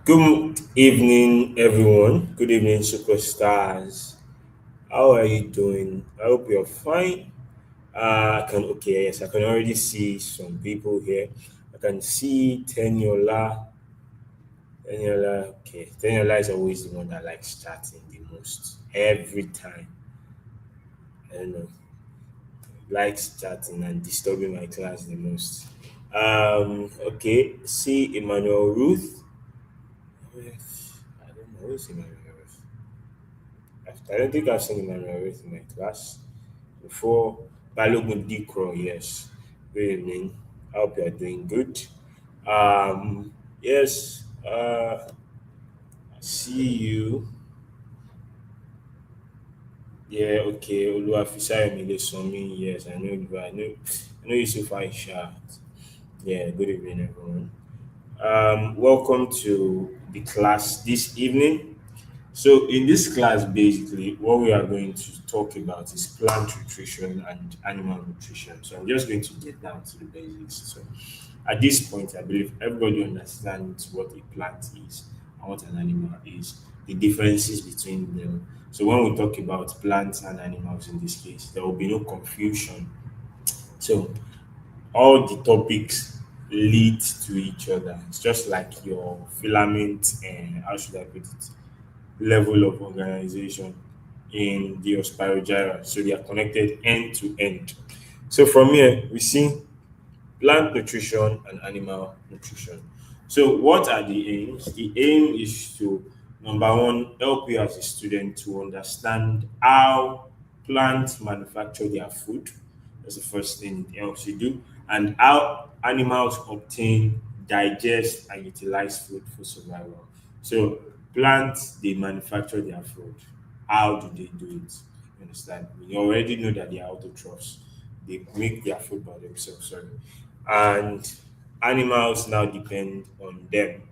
Good evening, everyone. Good evening, superstars. How are you doing? I hope you're fine. Yes, I can already see some people here. I can see Teniola. Teniola is always the one that likes chatting the most. Every time. I don't know. Likes chatting and disturbing my class the most. See Emmanuel Ruth. I don't know who's Emmanuel Ruth. I don't think I've seen Emmanuel Ruth in my class before. Balogun Dikro, yes. Good evening. I hope you're doing good. Yes, I see you. Yeah, okay. Oluwafisayomi Lesomi, yes, I know you. I know you so far shot. Yeah, good evening, everyone. Welcome to the class this evening. So, in this class, basically, what we are going to talk about is plant nutrition and animal nutrition. So, I'm just going to get down to the basics. So, at this point, I believe everybody understands what a plant is and what an animal is, the differences between them. So, when we talk about plants and animals in this case, there will be no confusion. So, all the topics lead to each other. It's just like your filament and how should I put it? Level of organization in the spirogyra. So they are connected end to end. So from here, we see plant nutrition and animal nutrition. So what are the aims? The aim is to, number one, help you as a student to understand how plants manufacture their food. That's the first thing it helps you do. And how animals obtain, digest, and utilize food for survival. So plants, they manufacture their food. How do they do it? You understand? We already know that they are autotrophs. They make their food by themselves, sorry. And animals now depend on them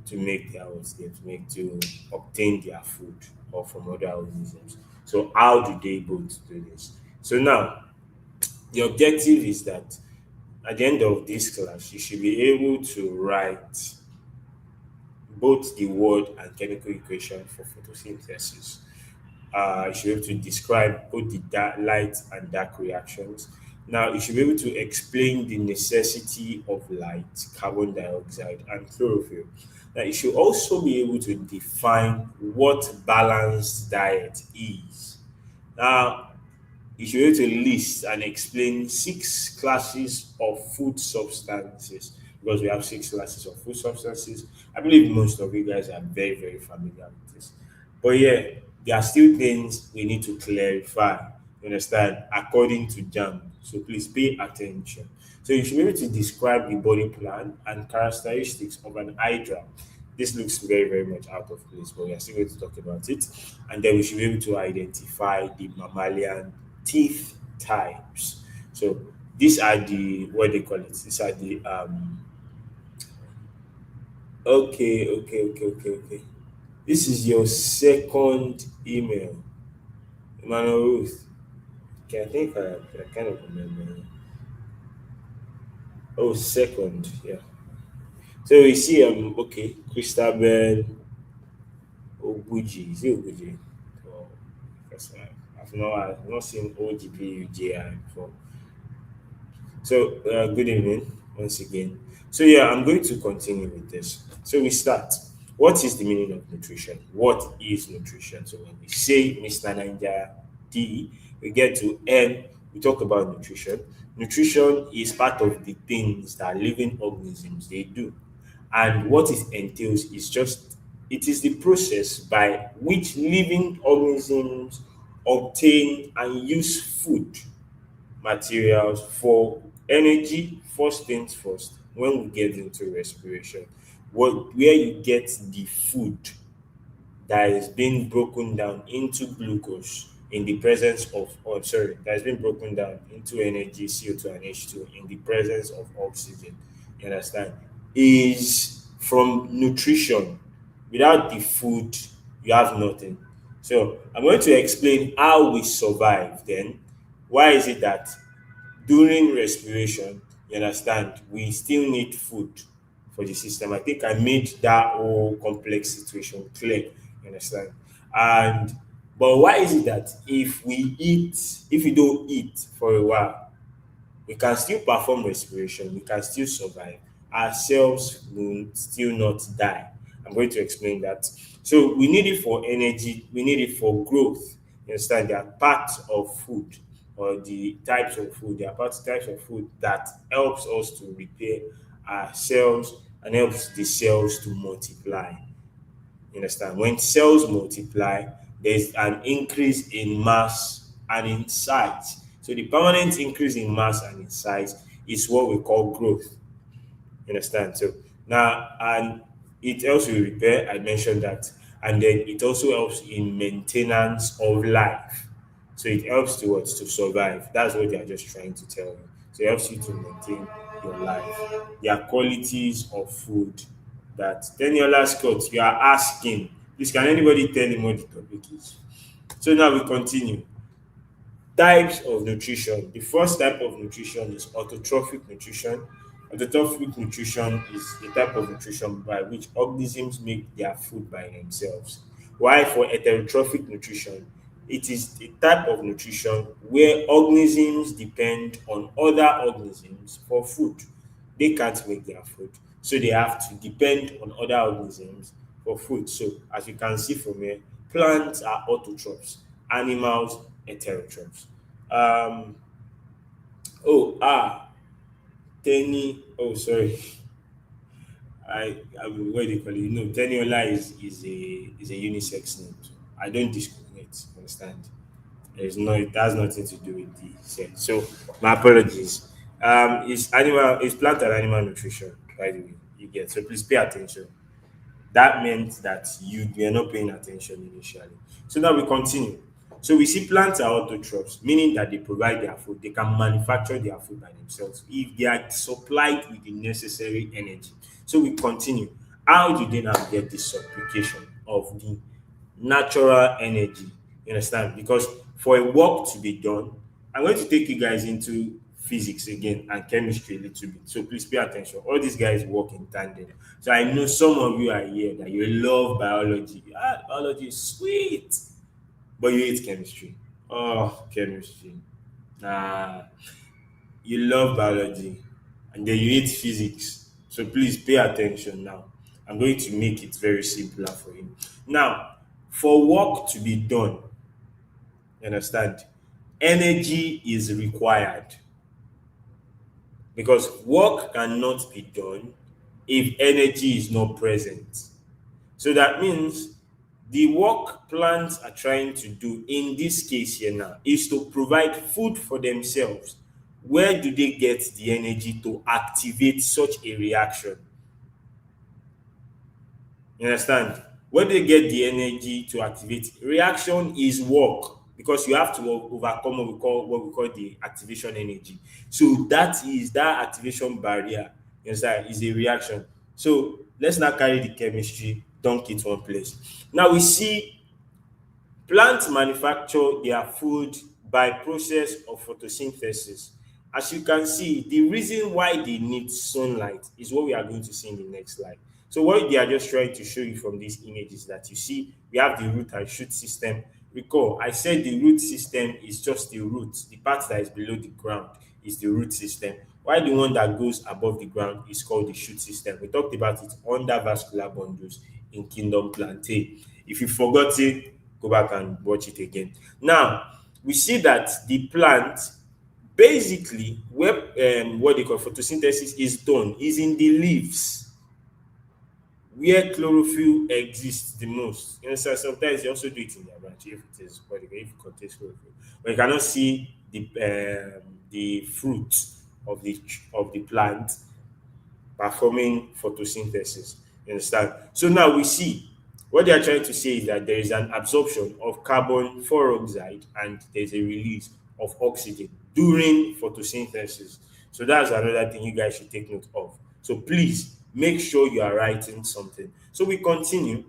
to make their own to make to obtain their food or from other organisms. So how do they both do this? So now the objective is that at the end of this class, you should be able to write both the word and chemical equation for photosynthesis. You should be able to describe both the light and dark reactions. Now, you should be able to explain the necessity of light, carbon dioxide, and chlorophyll. Now, you should also be able to define what balanced diet is. Now, you should be able to list and explain six classes of food substances because we have six classes of food substances. I believe most of you guys are very, very familiar with this. But yeah, there are still things we need to clarify, you understand, according to JAM. So please pay attention. So you should be able to describe the body plan and characteristics of an hydra. This looks very, very much out of place, but we are still going to talk about it. And then we should be able to identify the mammalian teeth types. So these are the what they call it. These are the okay. This is your second email, Emmanuel Ruth. Okay, I think I kind of remember. Oh, second, yeah. So we see Christabel Oguji. Is it Oguji? Oh, because I've not seen OGPUJI before. So, good evening once again. So, yeah, I'm going to continue with this. So, we start. What is the meaning of nutrition? What is nutrition? So, when we say Mr. Ninja D, we get to N, we talk about nutrition. Nutrition is part of the things that living organisms they do. And what it entails is just it is the process by which living organisms obtain and use food materials for energy. First things first, when we get into respiration, where you get the food that is being broken down into glucose in the presence of, oh sorry, that has been broken down into energy, CO2 and H2 in the presence of oxygen, you understand, is from nutrition. Without the food, you have nothing. So I'm going to explain how we survive then. Why is it that during respiration, you understand, we still need food for the system. I think I made that whole complex situation clear. You understand? And but why is it that if we don't eat for a while, we can still perform respiration, we can still survive, our cells will still not die. I'm going to explain that. So we need it for energy, we need it for growth. You understand? There are parts of food or the types of food, there are types of food that helps us to repair our cells and helps the cells to multiply. You understand? When cells multiply, there's an increase in mass and in size. So the permanent increase in mass and in size is what we call growth. You understand? So now, and it helps with repair. I mentioned that, and then it also helps in maintenance of life. So it helps towards to survive. That's what they are just trying to tell you. So it helps you to maintain your life. There are qualities of food that Teniola Scott, you are asking. Please, can anybody tell him what the topic is? So now we continue. Types of nutrition. The first type of nutrition is autotrophic nutrition. Autotrophic nutrition is a type of nutrition by which organisms make their food by themselves. While for heterotrophic nutrition, it is a type of nutrition where organisms depend on other organisms for food. They can't make their food, so they have to depend on other organisms for food. So, as you can see from here, plants are autotrophs, animals heterotrophs. Um, oh, Tenny. Oh, sorry. What do you call it? No, Teniola is a unisex name. So I don't discriminate. Understand? There's no, it has nothing to do with the sex. So my apologies. It's plant and animal nutrition, by the way. You get, so please pay attention. That meant that you were not paying attention initially. So now we continue. So we see plants are autotrophs, meaning that they provide their food. They can manufacture their food by themselves if they are supplied with the necessary energy. So we continue. How do they now get the supplication of the natural energy? You understand? Because for a work to be done, I'm going to take you guys into physics again and chemistry a little bit. So please pay attention. All these guys work in tandem. So I know some of you are here that you love biology. Biology is sweet, but you hate chemistry. Oh, chemistry. Nah, you love biology and then you hate physics. So please pay attention now. I'm going to make it very simpler for you. Now, for work to be done, you understand, energy is required because work cannot be done if energy is not present. So that means the work plants are trying to do in this case here now is to provide food for themselves. Where do they get the energy to activate such a reaction? You understand? Where do they get the energy to activate? Reaction is work because you have to overcome what we call the activation energy. So that is that activation barrier. You understand? Is a reaction. So let's now carry the chemistry, dunk it one place. Now we see plants manufacture their food by process of photosynthesis. As you can see, the reason why they need sunlight is what we are going to see in the next slide. So what they are just trying to show you from these images that you see, we have the root and shoot system. Recall, I said the root system is just the root. The part that is below the ground is the root system. While the one that goes above the ground is called the shoot system. We talked about it under vascular bundles in Kingdom Plantain. If you forgot it, go back and watch it again. Now, we see that the plant, basically, where what they call photosynthesis is done is in the leaves, where chlorophyll exists the most. You know, so sometimes you also do it in their branch if it is what they call, if it contains chlorophyll. But you cannot see the fruit of the plant performing photosynthesis. You understand? So now we see what they are trying to say is that there is an absorption of carbon dioxide and there's a release of oxygen during photosynthesis. So that's another thing you guys should take note of. So please make sure you are writing something. So we continue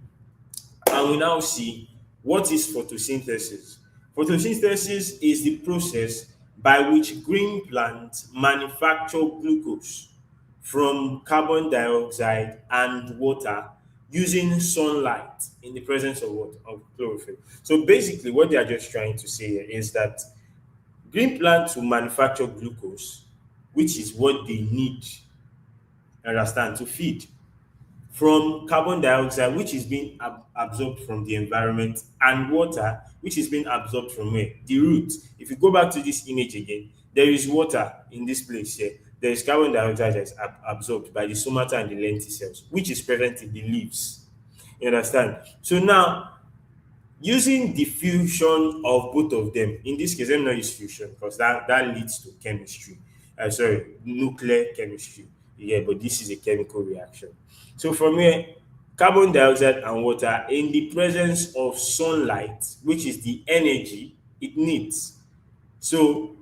and we now see what is photosynthesis. Photosynthesis is the process by which green plants manufacture glucose from carbon dioxide and water using sunlight in the presence of what? Of chlorophyll. So basically, what they are just trying to say here is that green plants will manufacture glucose, which is what they need, understand, to feed from carbon dioxide, which is being absorbed from the environment, and water, which is being absorbed from where? The root. If you go back to this image again, there is water in this place here. There is carbon dioxide that is absorbed by the stomata and the lenticels, which is present in the leaves. You understand? So now, using the fusion of both of them, in this case, let me not use fusion because that leads to chemistry. Sorry, nuclear chemistry. Yeah, but this is a chemical reaction. So from here, carbon dioxide and water in the presence of sunlight, which is the energy it needs. So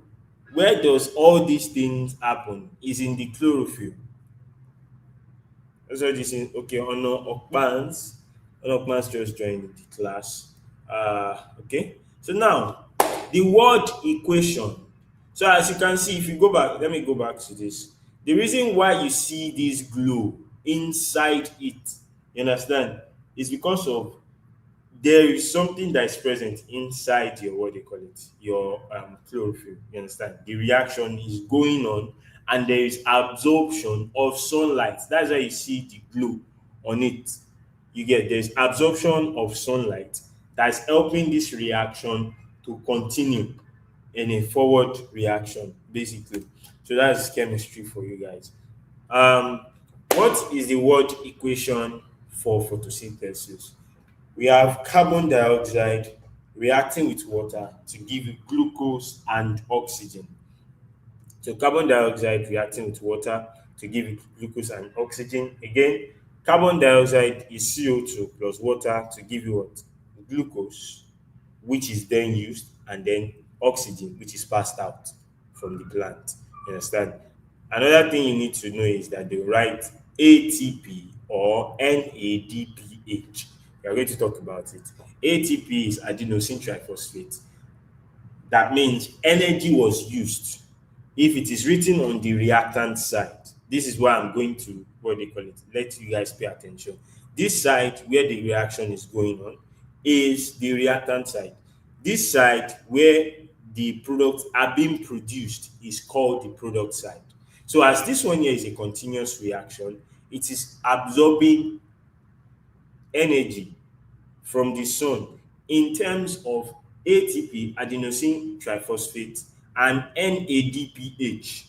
where does all these things happen? Is in the chlorophyll. That's what this is. Okay, on Okpan's just joined the class. Okay. So now the word equation. So as you can see, if you go back, let me go back to this. The reason why you see this glow inside it, you understand, is because of there is something that is present inside your, what they call it, your chlorophyll. You understand? The reaction is going on, and there is absorption of sunlight. That's why you see the glow on it. You get, there's absorption of sunlight that's helping this reaction to continue in a forward reaction, basically. So that's chemistry for you guys. What is the word equation for photosynthesis? We have carbon dioxide reacting with water to give you glucose and oxygen. So carbon dioxide reacting with water to give you glucose and oxygen. Again, carbon dioxide is CO2 plus water to give you what? Glucose, which is then used, and then oxygen, which is passed out from the plant. You understand? Another thing you need to know is that they write ATP or NADPH. We are going to talk about it. ATP is adenosine triphosphate. That means energy was used. If it is written on the reactant side, this is why I'm going to, what they call it, let you guys pay attention. This side where the reaction is going on is the reactant side. This side where the products are being produced is called the product side. So as this one here is a continuous reaction, it is absorbing energy from the sun in terms of ATP, adenosine triphosphate, and NADPH.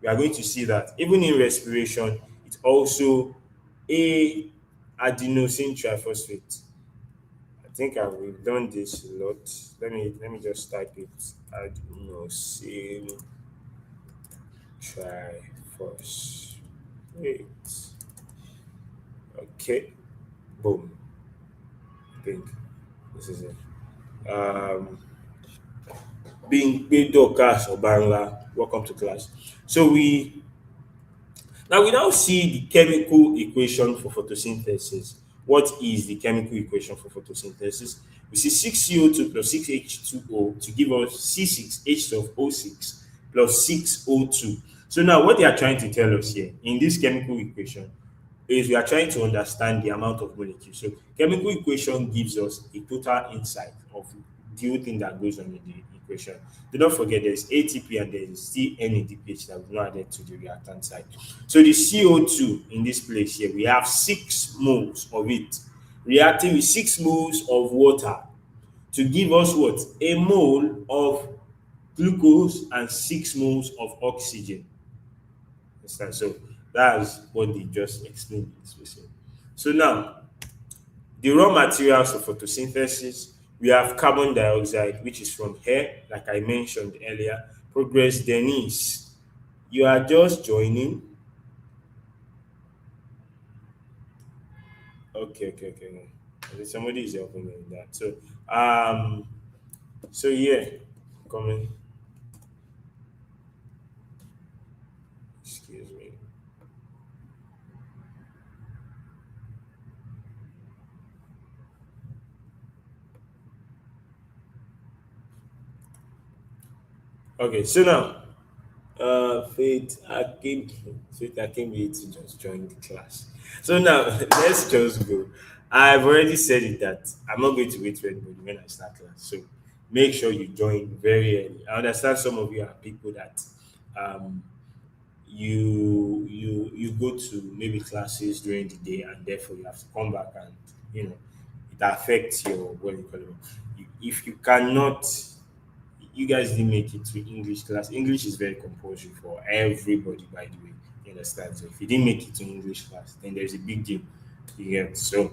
We are going to see that even in respiration, it's also a adenosine triphosphate. I think we've done this a lot. Let me just type it. Adenosine triphosphate. Okay. Boom. I think this is it. Being Dorcas or Bangla, welcome to class. So we now see the chemical equation for photosynthesis. What is the chemical equation for photosynthesis? We see 6CO2 plus 6H2O to give us C6H12O6 plus 6O2. So now what they are trying to tell us here in this chemical equation is we are trying to understand the amount of molecules. So chemical equation gives us a total insight of the whole thing that goes on in the equation. Do not forget there's ATP and there is still NADPH that we've not added to the reactant side. So the CO2 in this place here, we have 6 moles of it reacting with 6 moles of water to give us what? A mole of glucose and 6 moles of oxygen. Understand? So that's what they just explained in this way. So now, the raw materials of photosynthesis, we have carbon dioxide, which is from air, like I mentioned earlier. Progress Denise, you are just joining. Okay. Somebody is helping me with that. So yeah, coming. Excuse me. Okay, so now, late. I came late to just join the class. So now let's just go. I've already said it that I'm not going to wait for anybody when I start class. So make sure you join very early. I understand some of you are people that um you go to maybe classes during the day and therefore you have to come back and you know it affects your what do you call it. If you cannot, you guys didn't make it to English class. English is very compulsory for everybody, by the way. You understand? So if you didn't make it to English class, then there's a big deal. You get so.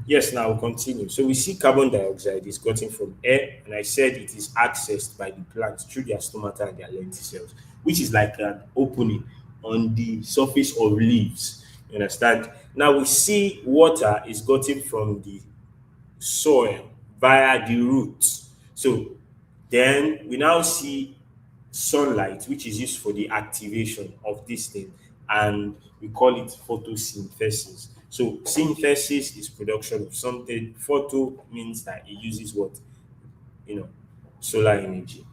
Yes, now we'll continue. So we see carbon dioxide is gotten from air, and I said it is accessed by the plants through their stomata and their lenticels, which is like an opening on the surface of leaves. You understand? Now we see water is gotten from the soil via the roots. So then we now see sunlight, which is used for the activation of this thing, and we call it photosynthesis. So synthesis is production of something. Photo means that it uses what? You know, solar energy.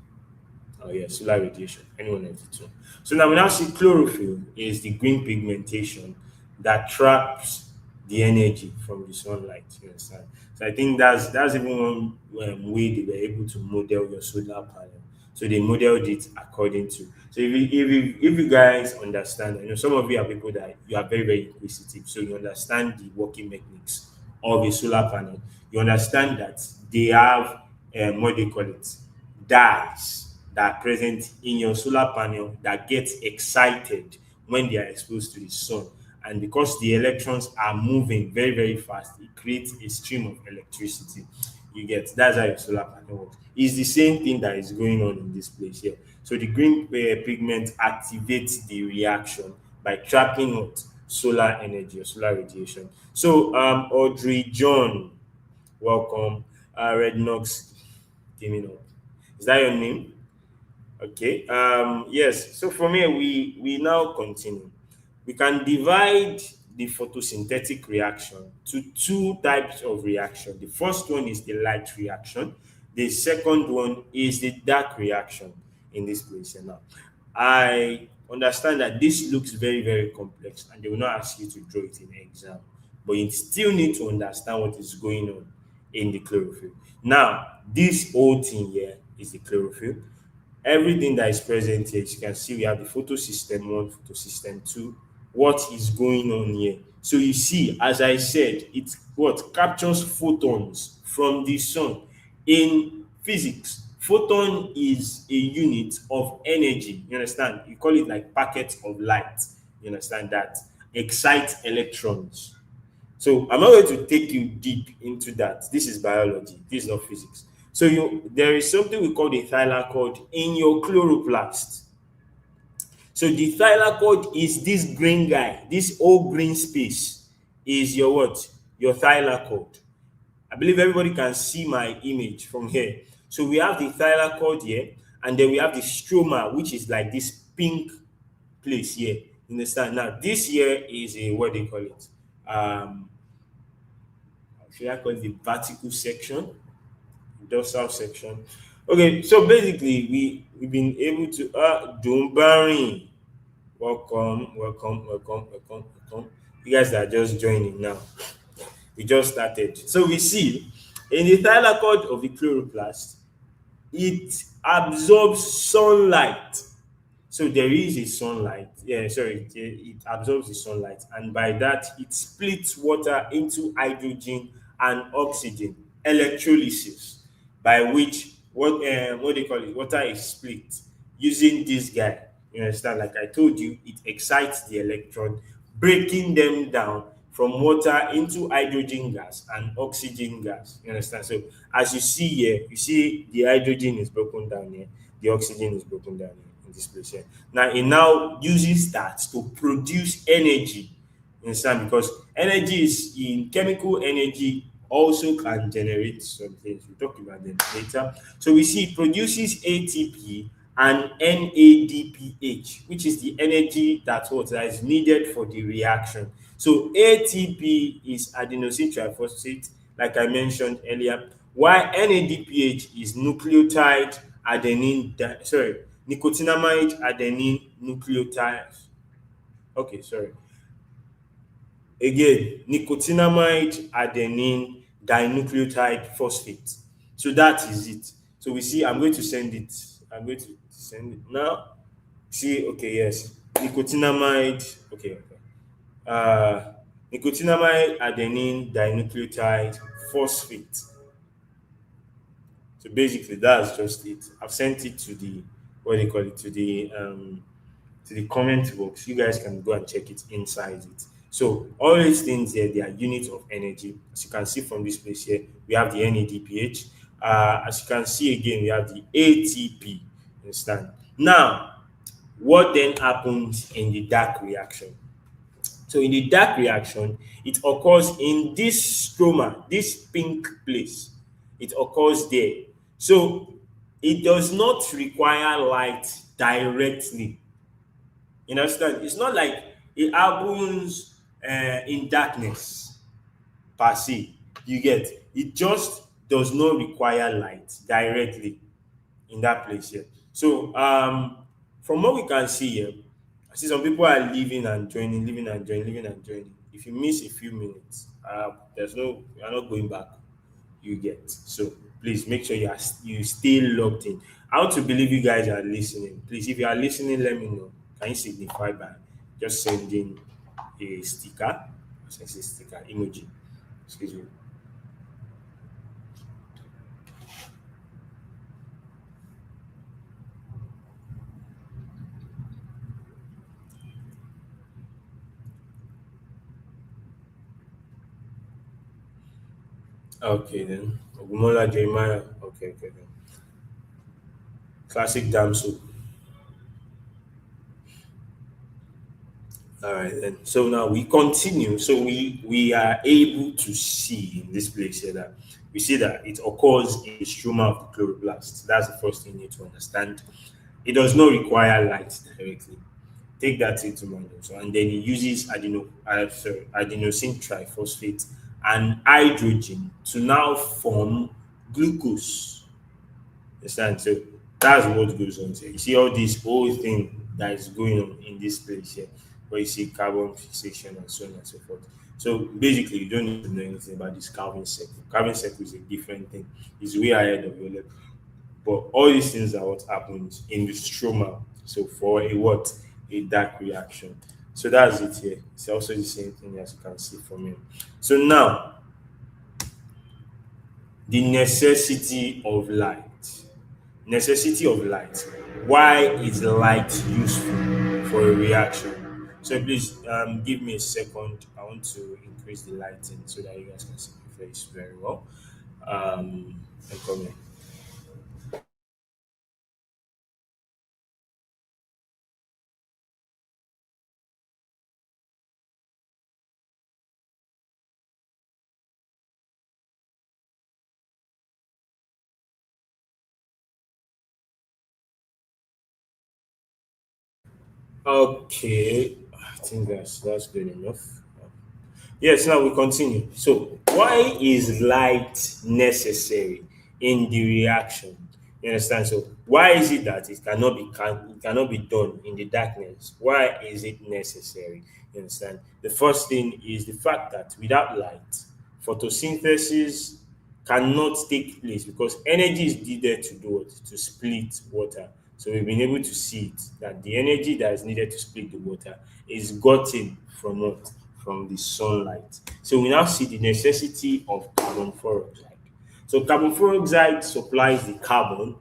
Oh yeah, solar radiation. Anyone of the two. So now we now see chlorophyll is the green pigmentation that traps the energy from the sunlight. You understand? So I think that's even one way they were able to model your solar panel. So they modeled it according to. So if you guys understand, I know some of you are people that you are very very inquisitive. So you understand the working mechanics of a solar panel. You understand that they have what they call it dyes that are present in your solar panel that get excited when they are exposed to the sun. And because the electrons are moving very, very fast, it creates a stream of electricity. You get that's how your solar panel works. It's the same thing that is going on in this place here. So the green pigment activates the reaction by trapping what solar energy or solar radiation. So Audrey John, welcome. Red Knox, give me up. Is that your name? Okay. Yes. So from here, we now continue. We can divide the photosynthetic reaction to two types of reaction. The first one is the light reaction. The second one is the dark reaction in this place. And now, I understand that this looks very, very complex, and they will not ask you to draw it in the exam, but you still need to understand what is going on in the chlorophyll. Now, this whole thing here is the chlorophyll. Everything that is present here, as you can see, we have the photosystem 1, photosystem 2. What is going on here? So you see, as I said, it's what captures photons from the sun. In physics, photon is a unit of energy. You understand? You call it like packets of light. You understand that? Excite electrons. So I'm not going to take you deep into that. This is biology. This is not physics. So there is something we call the thylakoid in your chloroplast. So the thylakoid is this green guy. This whole green space is your what? Your thylakoid. I believe everybody can see my image from here. So we have the thylakoid here, and then we have the stroma, which is like this pink place here. You understand? Now this here is a what they call it. Should I call it the vertical section? Dorsal section. Okay, so basically we've been able to Dumbarin. Welcome. You guys are just joining now. We just started. So we see in the thylakoid of the chloroplast, it absorbs sunlight. So there is a sunlight. Yeah, sorry, it absorbs the sunlight, and by that it splits water into hydrogen and oxygen. Electrolysis, by which what they call it, water is split using this guy. You understand? Like I told you, it excites the electron, breaking them down from water into hydrogen gas and oxygen gas. You understand? So as you see here, you see the hydrogen is broken down here, the oxygen is broken down here in this place here. Now it now uses that to produce energy. You understand? Because energy is in chemical energy also can generate some things. We'll talk about them later. So we see it produces ATP and NADPH, which is the energy that is needed for the reaction. So ATP is adenosine triphosphate, like I mentioned earlier, while NADPH is nucleotide Nicotinamide adenine nucleotide. Okay, sorry. Again, nicotinamide adenine dinucleotide phosphate. So that is it. So we see, I'm going to send it. I'm going to send it now. See, okay, yes. Nicotinamide, okay, okay. Uh, Nicotinamide adenine dinucleotide phosphate. So basically, that's just it. I've sent it to the, what do you call it, to the comment box. You guys can go and check it inside it. So all these things here, they are units of energy. As you can see from this place here, we have the NADPH. As you can see again, we have the ATP. Understand? Now, what then happens in the dark reaction? So in the dark reaction, it occurs in this stroma, this pink place. It occurs there. So it does not require light directly. You understand? It's not like it happens in darkness per se. You get it just does not require light directly in that place here. So from what we can see here, I see some people are leaving and joining, leaving and joining, leaving and joining. If you miss a few minutes, there's no, you're not going back. You get. So please make sure you stay logged in. I want to believe you guys are listening. Please, if you are listening, let me know. Can you signify by just sending a sticker? Send a sticker emoji. Excuse me. Okay then. Ogumola Jeremiah. Okay, okay then. Classic damsel. All right then. So now we continue. So we are able to see in this place here that we see that it occurs in the stroma of the chloroplast. That's the first thing you need to understand. It does not require light directly. Take that into mind also. And then it uses adenosine triphosphate and hydrogen to now form glucose. Understand? So that's what goes on here. You see all this whole thing that is going on in this place here, where you see carbon fixation and so on and so forth. So basically, you don't need to know anything about this Calvin cycle. Calvin cycle is a different thing. It's way ahead of your level. But all these things are what happens in the stroma. So for a what? A dark reaction. So that's it here. It's also the same thing as you can see from here. So now, the necessity of light. Necessity of light. Why is light useful for a reaction? So please give me a second. I want to increase the lighting so that you guys can see my face very well. I'm coming. Okay, I think that's good enough. Yes, now we continue. So, why is light necessary in the reaction? You understand? So, why is it that it cannot be done in the darkness? Why is it necessary? You understand? The first thing is the fact that without light, photosynthesis cannot take place because energy is needed to do it to split water. So we've been able to see it that the energy that is needed to split the water is gotten from what? From the sunlight. So we now see the necessity of carbon dioxide. So carbon dioxide supplies the carbon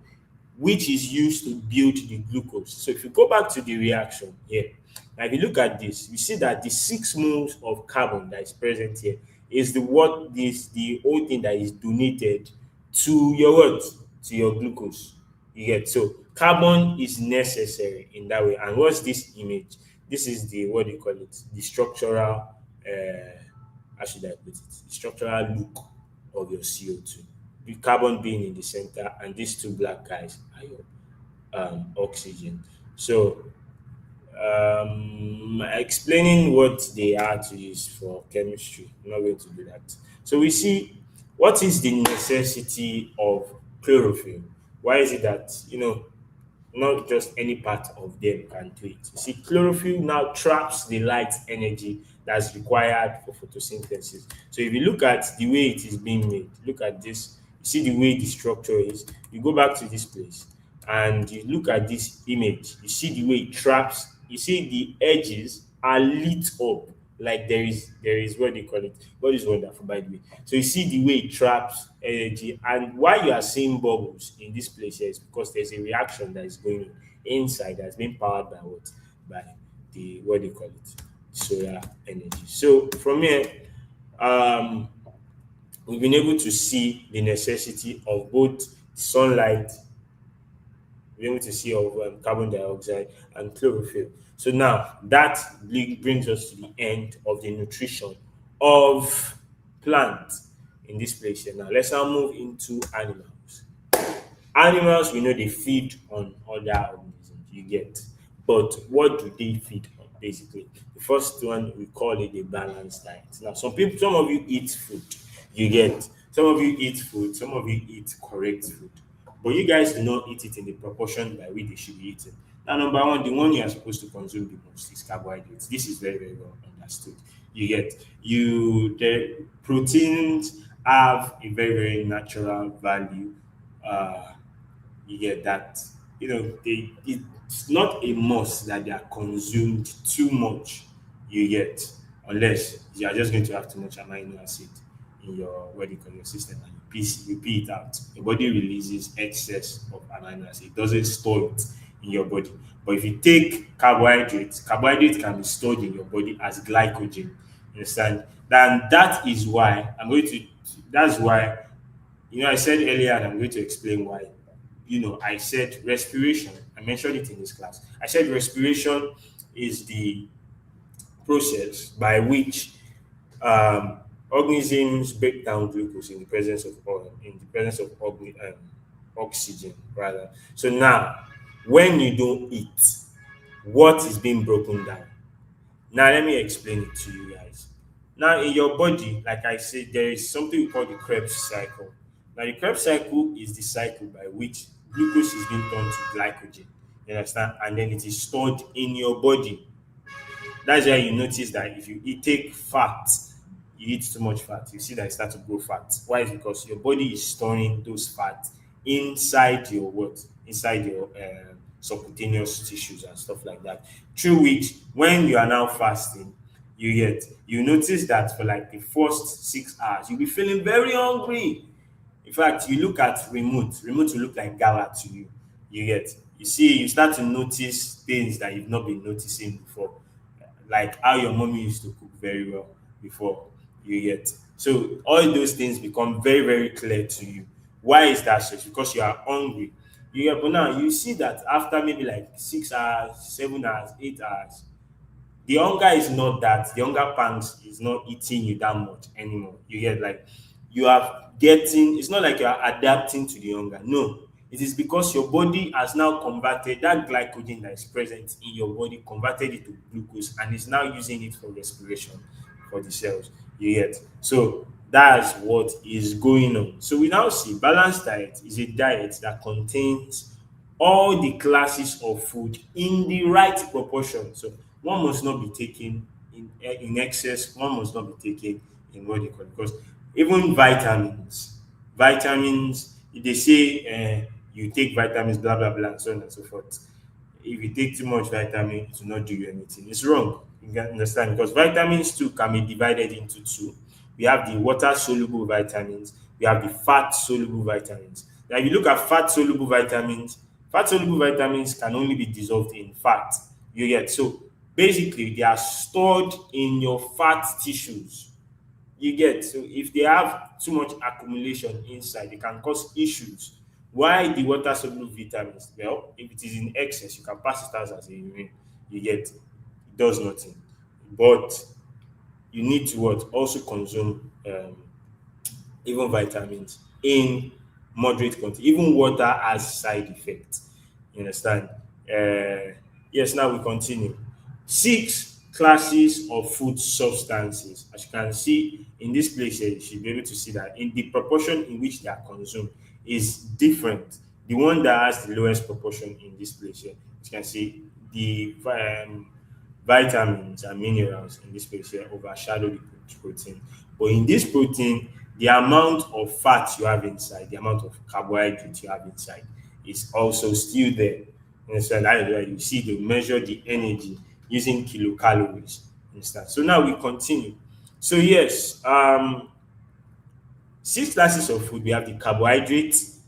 which is used to build the glucose. So if you go back to the reaction here, now if you look at this, you see that the 6 moles of carbon that is present here is the whole thing that is donated to your what? To your glucose. You get so carbon is necessary in that way. And what's this image? This is the what do you call it? The structural how should I put it? The structural look of your CO2. The carbon being in the center, and these two black guys are your oxygen. So, explaining what they are to use for chemistry, I'm not going to do that. So, we see what is the necessity of chlorophyll. Why is it that, not just any part of them can do it. You see, chlorophyll now traps the light energy that's required for photosynthesis. So if you look at the way it is being made, look at this, you see the way the structure is. You go back to this place and you look at this image, you see the way it traps, you see the edges are lit up like there is what they call it. God is wonderful, by the way. So you see the way it traps energy, and why you are seeing bubbles in this place here is because there's a reaction that is going on inside that's being powered by what? By the what they call it, solar energy. So from here, um, we've been able to see the necessity of both sunlight, we're able to see of carbon dioxide and chlorophyll. So now that brings us to the end of the nutrition of plants in this place here. Now let's now move into animals. Animals, we know they feed on other organisms, you get. But what do they feed on, basically? The first one, we call it a balanced diet. Now, some of you eat food, you get. Some of you eat food, some of you eat correct food. But you guys do not eat it in the proportion by which they should be eaten. Now, number one, the one you are supposed to consume the most is carbohydrates. This is very, very well understood. You get the proteins have a very, very natural value. You get that, it's not a must that they are consumed too much, you get, unless you are just going to have too much amino acid in your what do you call your system, and you pee it out. Your body releases excess of amino acid, it doesn't store it in your body. But if you take carbohydrates can be stored in your body as glycogen, you understand. Then that's why, I said earlier, and I'm going to explain why. I said respiration. I mentioned it in this class. I said respiration is the process by which organisms break down glucose in the presence of oil, in the presence of oxygen, rather. So now, when you don't eat, what is being broken down? Now, let me explain it to you guys. Now, in your body, like I said, there is something we call the Krebs cycle. Now, the Krebs cycle is the cycle by which glucose is being turned to glycogen. You understand? And then it is stored in your body. That's why you notice that if you take fat, you eat too much fat, you see that it starts to grow fat. Why? It's because your body is storing those fat inside your what? Inside your subcutaneous tissues and stuff like that. Through which, when you are now fasting, you notice that for like the first 6 hours, you'll be feeling very hungry. In fact, you look at remote will look like gala to you. You start to notice things that you've not been noticing before, like how your mommy used to cook very well before, so all those things become very, very clear to you. Why is that? So it's because you are hungry. But now you see that after maybe like 6 hours, 7 hours, 8 hours, the hunger pangs is not eating you that much anymore. You are getting, it's not like you are adapting to the hunger. No, it is because your body has now converted that glycogen that is present in your body, converted it to glucose, and is now using it for respiration for the cells. So that's what is going on. So we now see balanced diet is a diet that contains all the classes of food in the right proportion. So one must not be taken in excess, one must not be taken in what they call it. Because even vitamins, if they say you take vitamins, blah blah blah, and so on and so forth. If you take too much vitamin, it will not do you anything. It's wrong. You can understand, because vitamins too can be divided into two. We have the water soluble vitamins, we have the fat soluble vitamins. Now, if you look at fat soluble vitamins can only be dissolved in fat. So basically they are stored in your fat tissues. So if they have too much accumulation inside, it can cause issues. Why the water soluble vitamins? Well, if it is in excess, you can pass it out as a urine. It does nothing. But you need to also consume even vitamins in moderate quantity. Even water has side effects. You understand? Yes, now we continue. 6 classes of food substances. As you can see in this place here, you should be able to see that in the proportion in which they are consumed is different The one that has the lowest proportion in this place here, you can see the vitamins and minerals in this place here overshadow the protein. But in this protein, the amount of fat you have inside, the amount of carbohydrate you have inside is also still there. And so that is why you see they measure the energy using kilocalories instead. So now we continue. So yes, six classes of food. We have the carbohydrates,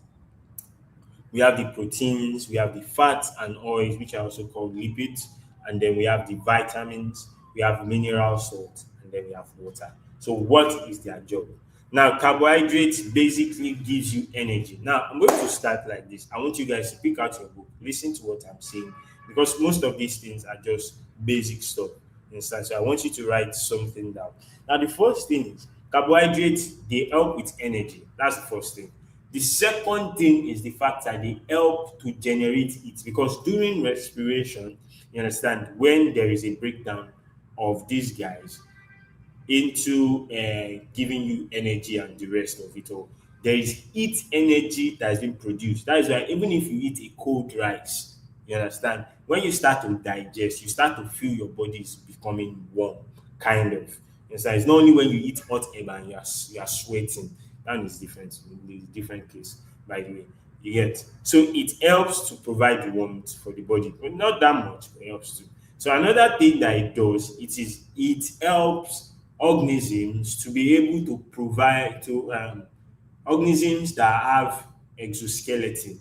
we have the proteins, we have the fats and oils, which are also called lipids, and then we have the vitamins, we have mineral salt, and then we have water. So, what is their job? Now, carbohydrates basically gives you energy. Now, I'm going to start like this. I want you guys to pick out your book, listen to what I'm saying, because most of these things are just basic stuff. Instance, so I want you to write something down. Now, the first thing is carbohydrates, they help with energy. That's the first thing. The second thing is the fact that they help to generate heat because during respiration, you understand, when there is a breakdown of these guys into giving you energy and the rest of it all, there is heat energy that has been produced. That is why even if you eat a cold rice, you understand, when you start to digest, you start to feel your body is becoming warm, kind of. You understand? It's not only when you eat hot air and you are sweating. That is different. It's a different case, by the way. You get so it helps to provide the warmth for the body, but not that much, but it helps to. So another thing that it does, it helps organisms to be able to provide to organisms that have exoskeleton,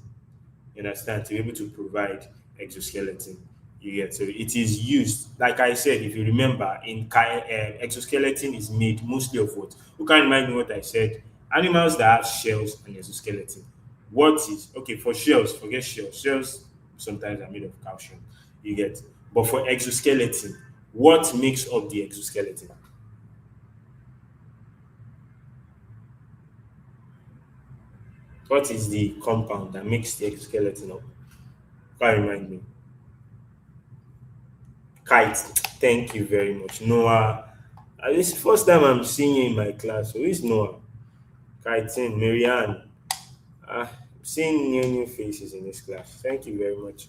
you understand, to be able to provide exoskeleton. You get so it is used, like I said, if you remember, exoskeleton is made mostly of what? Who can remind me what I said? Animals that have shells and exoskeleton. What is okay for shells? Forget shells. Shells sometimes are made of calcium. You get, but for exoskeleton, what makes up the exoskeleton? What is the compound that makes the exoskeleton up? Can remind me? Kite. Thank you very much. Noah. This is the first time I'm seeing you in my class. So who is Noah? Kiting, Marianne. I'm seeing new faces in this class. Thank you very much.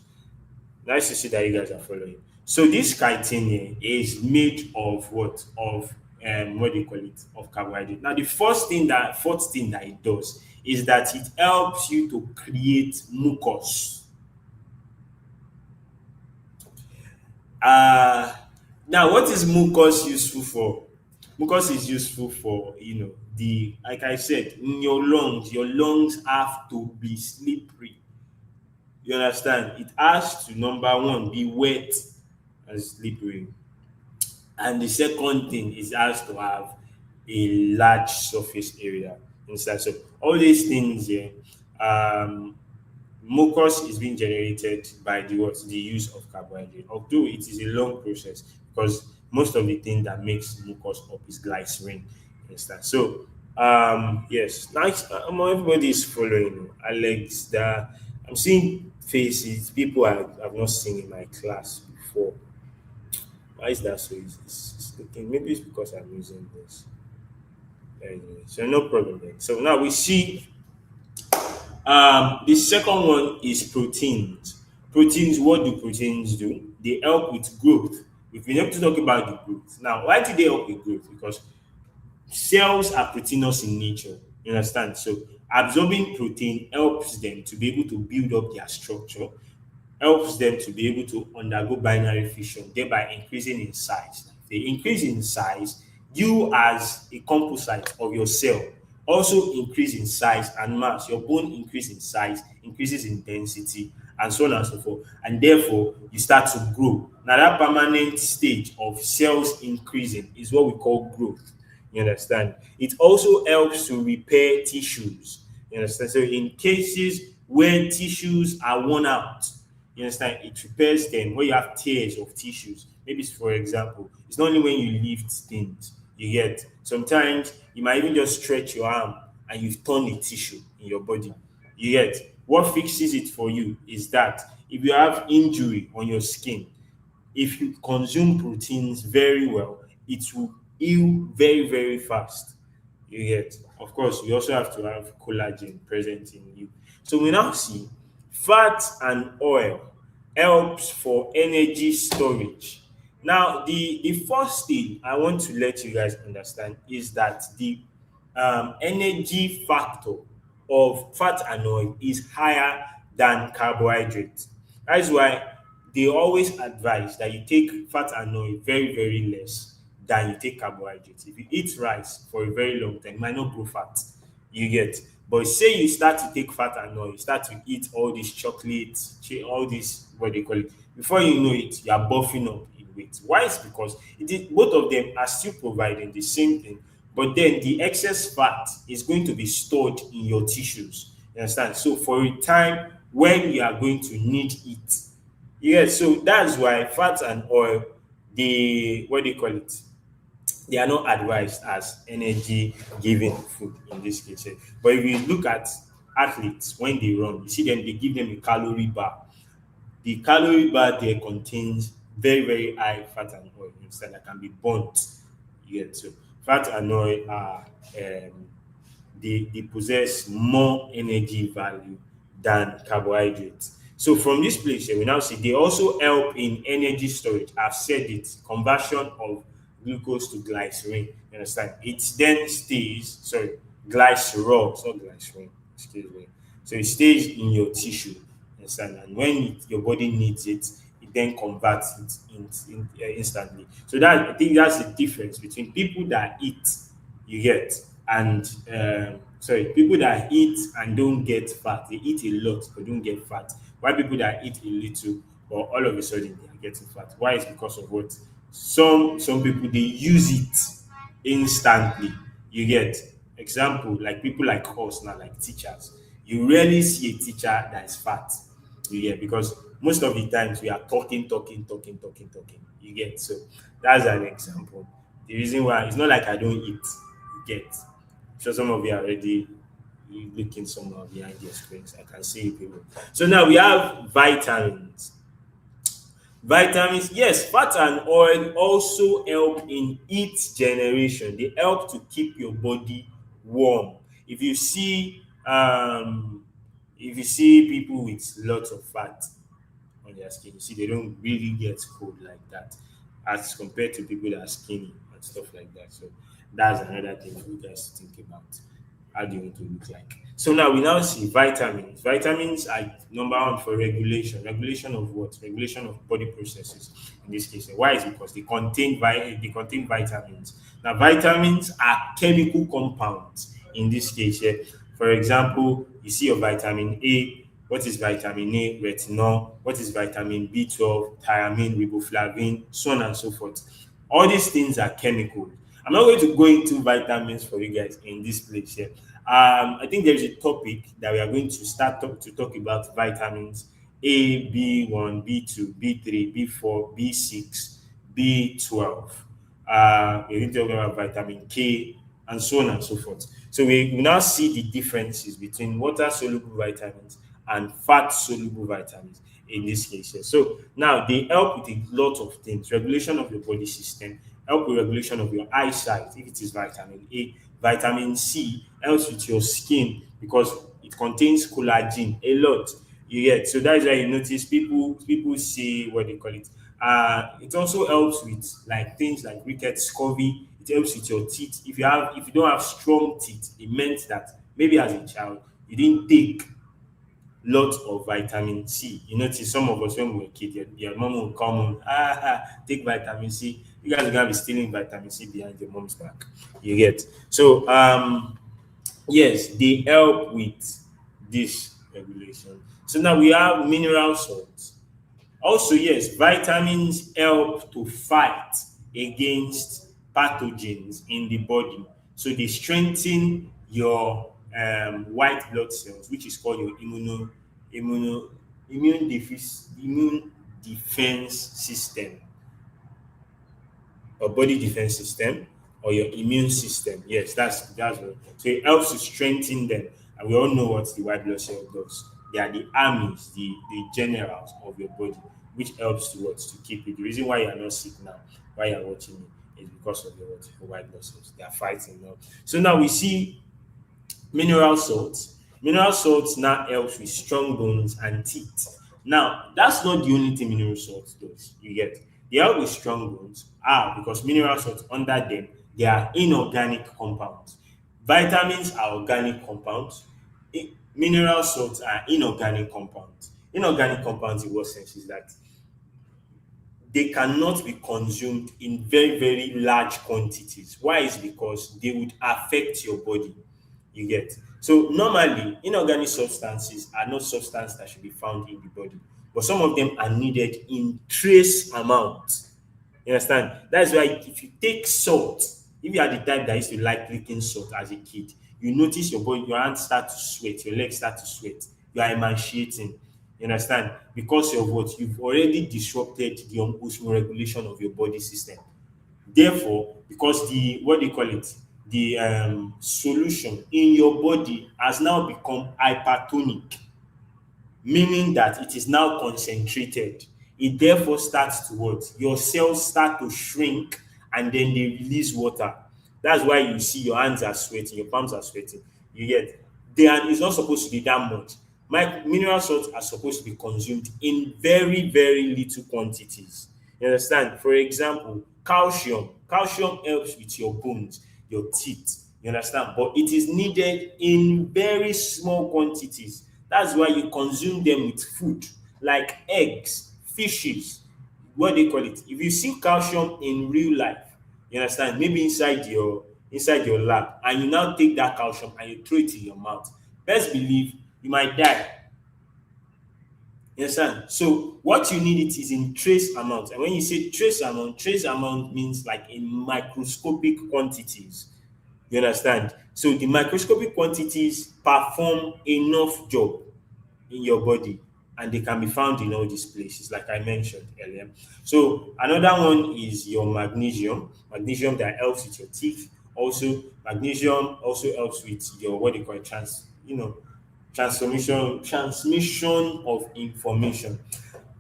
Nice to see that you guys are following. So this chitin here is made of what? Of what do you call it? Of carbohydrate. Now the fourth thing that it does is that it helps you to create mucus. Uh Now what is mucus useful for? Mucus is useful for, the, like I said, in your lungs have to be slippery. You understand? It has to, number one, be wet and slippery. And the second thing is it has to have a large surface area inside. So all these things here, mucus is being generated by the use of carbohydrate. Although it is a long process because most of the thing that makes mucus up is glycerin. Understand? So yes, nice. Everybody is following. Alex, I'm seeing faces, people I've not seen in my class before. Why is that so? It's looking, maybe it's because I'm using this. Anyway, so no problem then. So now we see the second one is proteins. Proteins, what do proteins do? They help with growth. We've been able to talk about the growth. Now, why do they help with growth? Because cells are proteinous in nature. You understand? So absorbing protein helps them to be able to build up their structure, helps them to be able to undergo binary fission, thereby increasing in size. If they increase in size, you as a composite of your cell also increase in size and mass. Your bone increase in size, increases in density, and so on and so forth. And therefore, you start to grow. Now, that permanent stage of cells increasing is what we call growth. You understand? It also helps to repair tissues. You understand? So, in cases where tissues are worn out, you understand, it repairs them when you have tears of tissues. Maybe, for example, it's not only when you lift things, you get sometimes you might even just stretch your arm and you've torn a tissue in your body. You get what fixes it for you is that if you have injury on your skin, if you consume proteins very well, it will heal very, very fast. You get, of course, you also have to have collagen present in you. So we now see Fat and oil helps for energy storage. Now, the first thing I want to let you guys understand is that the energy factor of fat and oil is higher than carbohydrate. That's why they always advise that you take fat and oil very, very less than you take carbohydrates. If you eat rice for a very long time, you might not grow fat. You get. But say you start to take fat and oil, you start to eat all these chocolates, all this, what they call it. Before you know it, you are buffing up in weight. Why? It's because both of them are still providing the same thing, but then the excess fat is going to be stored in your tissues. You understand? So for a time when you are going to need it. Yeah, so that's why fat and oil, the what do you call it? They are not advised as energy giving food in this case. But if you look at athletes when they run, you see them, they give them a calorie bar. The calorie bar there contains very, very high fat and oil, you understand, that can be burnt. Yeah, so fat and oil are they possess more energy value than carbohydrates. So from this place here, we now see they also help in energy storage. I've said it, conversion of glucose to glycerin. You understand? It then stays, sorry, glycerol, it's not glycerin, excuse me. So it stays in your tissue. You understand? And when your body needs it, it then converts it instantly. So that I think that's the difference between people that eat, you get, and sorry, people that eat and don't get fat. They eat a lot but don't get fat. Why people that eat a little but all of a sudden they are getting fat? Why? It's because of what? Some people, they use it instantly. You get. Example, like people like us now, like teachers. You rarely see a teacher that is fat. You get, because most of the times we are talking, talking, talking, talking, talking. You get. So that's an example. The reason why it's not like I don't eat. You get. So some of you are already looking somewhere behind your screens. I can see people. So now we have vitamins. Vitamins, yes, fat and oil also help in heat generation. They help to keep your body warm. If you see people with lots of fat on their skin, you see they don't really get cold like that as compared to people that are skinny and stuff like that. So that's another thing for you guys to think about. How do you want to look like? So now we now see vitamins. Vitamins are number one for regulation. Regulation of what? Regulation of body processes in this case. Why? Is because they contain vitamins. Now vitamins are chemical compounds in this case. For example, you see your vitamin A. What is vitamin A? Retinol. What is vitamin B12? Thiamine, riboflavin, so on and so forth. All these things are chemicals. I'm not going to go into vitamins for you guys in this place here. I think there's a topic that we are going to start to talk about vitamins A, B1, B2, B3, B4, B6, B12. We're going to talk about vitamin K and so on and so forth. So we now see the differences between water soluble vitamins and fat soluble vitamins in this case here. So now they help with a lot of things: regulation of your body system, help with regulation of your eyesight if it is vitamin A. Vitamin C helps with your skin because it contains collagen a lot. You get. So that's why you notice people say what they call it. It also helps with like things like rickets, scurvy. It helps with your teeth. If you don't have strong teeth, it meant that maybe as a child you didn't take lots of vitamin C. You notice some of us when we were kids, your mom will come on, take vitamin C. You guys are gonna be stealing vitamin C behind your mom's back. You get. So yes, they help with this regulation. So now we have mineral salts. Also, yes, vitamins help to fight against pathogens in the body. So they strengthen your white blood cells, which is called your immune defense system, or body defense system, or your immune system. Yes, that's what. So it helps to strengthen them. And we all know what the white blood cell does. They are the armies, the generals of your body, which helps to what? To keep you. The reason why you are not sick now, why you are watching me, is because of your white blood cells. They are fighting now. So now we see mineral salts. Mineral salts now helps with strong bones and teeth. Now, that's not the only thing mineral salt does. You get they help with strong bones. Because mineral salts under them they are inorganic compounds. Vitamins are organic compounds. Mineral salts are inorganic compounds. Inorganic compounds in what sense is that they cannot be consumed in very, very large quantities. Why? Is because they would affect your body. You get. So normally, inorganic substances are not substances that should be found in the body, but some of them are needed in trace amount. You understand? That's why if you take salt, if you are the type that used to like drinking salt as a kid, you notice your body, your hands start to sweat, your legs start to sweat, you are emaciating. You understand? Because of what you've already disrupted the osmoregulation of your body system. Therefore, because the what do you call it? The solution in your body has now become hypertonic, meaning that it is now concentrated. It therefore starts to what? Your cells start to shrink and then they release water. That's why you see your hands are sweating, your palms are sweating. You get they are it's not supposed to be that much. Mineral salts are supposed to be consumed in very, very little quantities. You understand? For example, calcium. Calcium helps with your bones, your teeth. You understand? But it is needed in very small quantities. That's why you consume them with food like eggs, fishes. What they call it? If you see calcium in real life, you understand? Maybe inside your lab, and you now take that calcium and you throw it in your mouth. Best believe you might die. You understand? So what you need it is in trace amount. And when you say trace amount means like in microscopic quantities. You understand? So the microscopic quantities perform enough job in your body and they can be found in all these places, like I mentioned earlier. So another one is your magnesium. Magnesium that helps with your teeth. Also, magnesium also helps with your what they call transmission of information.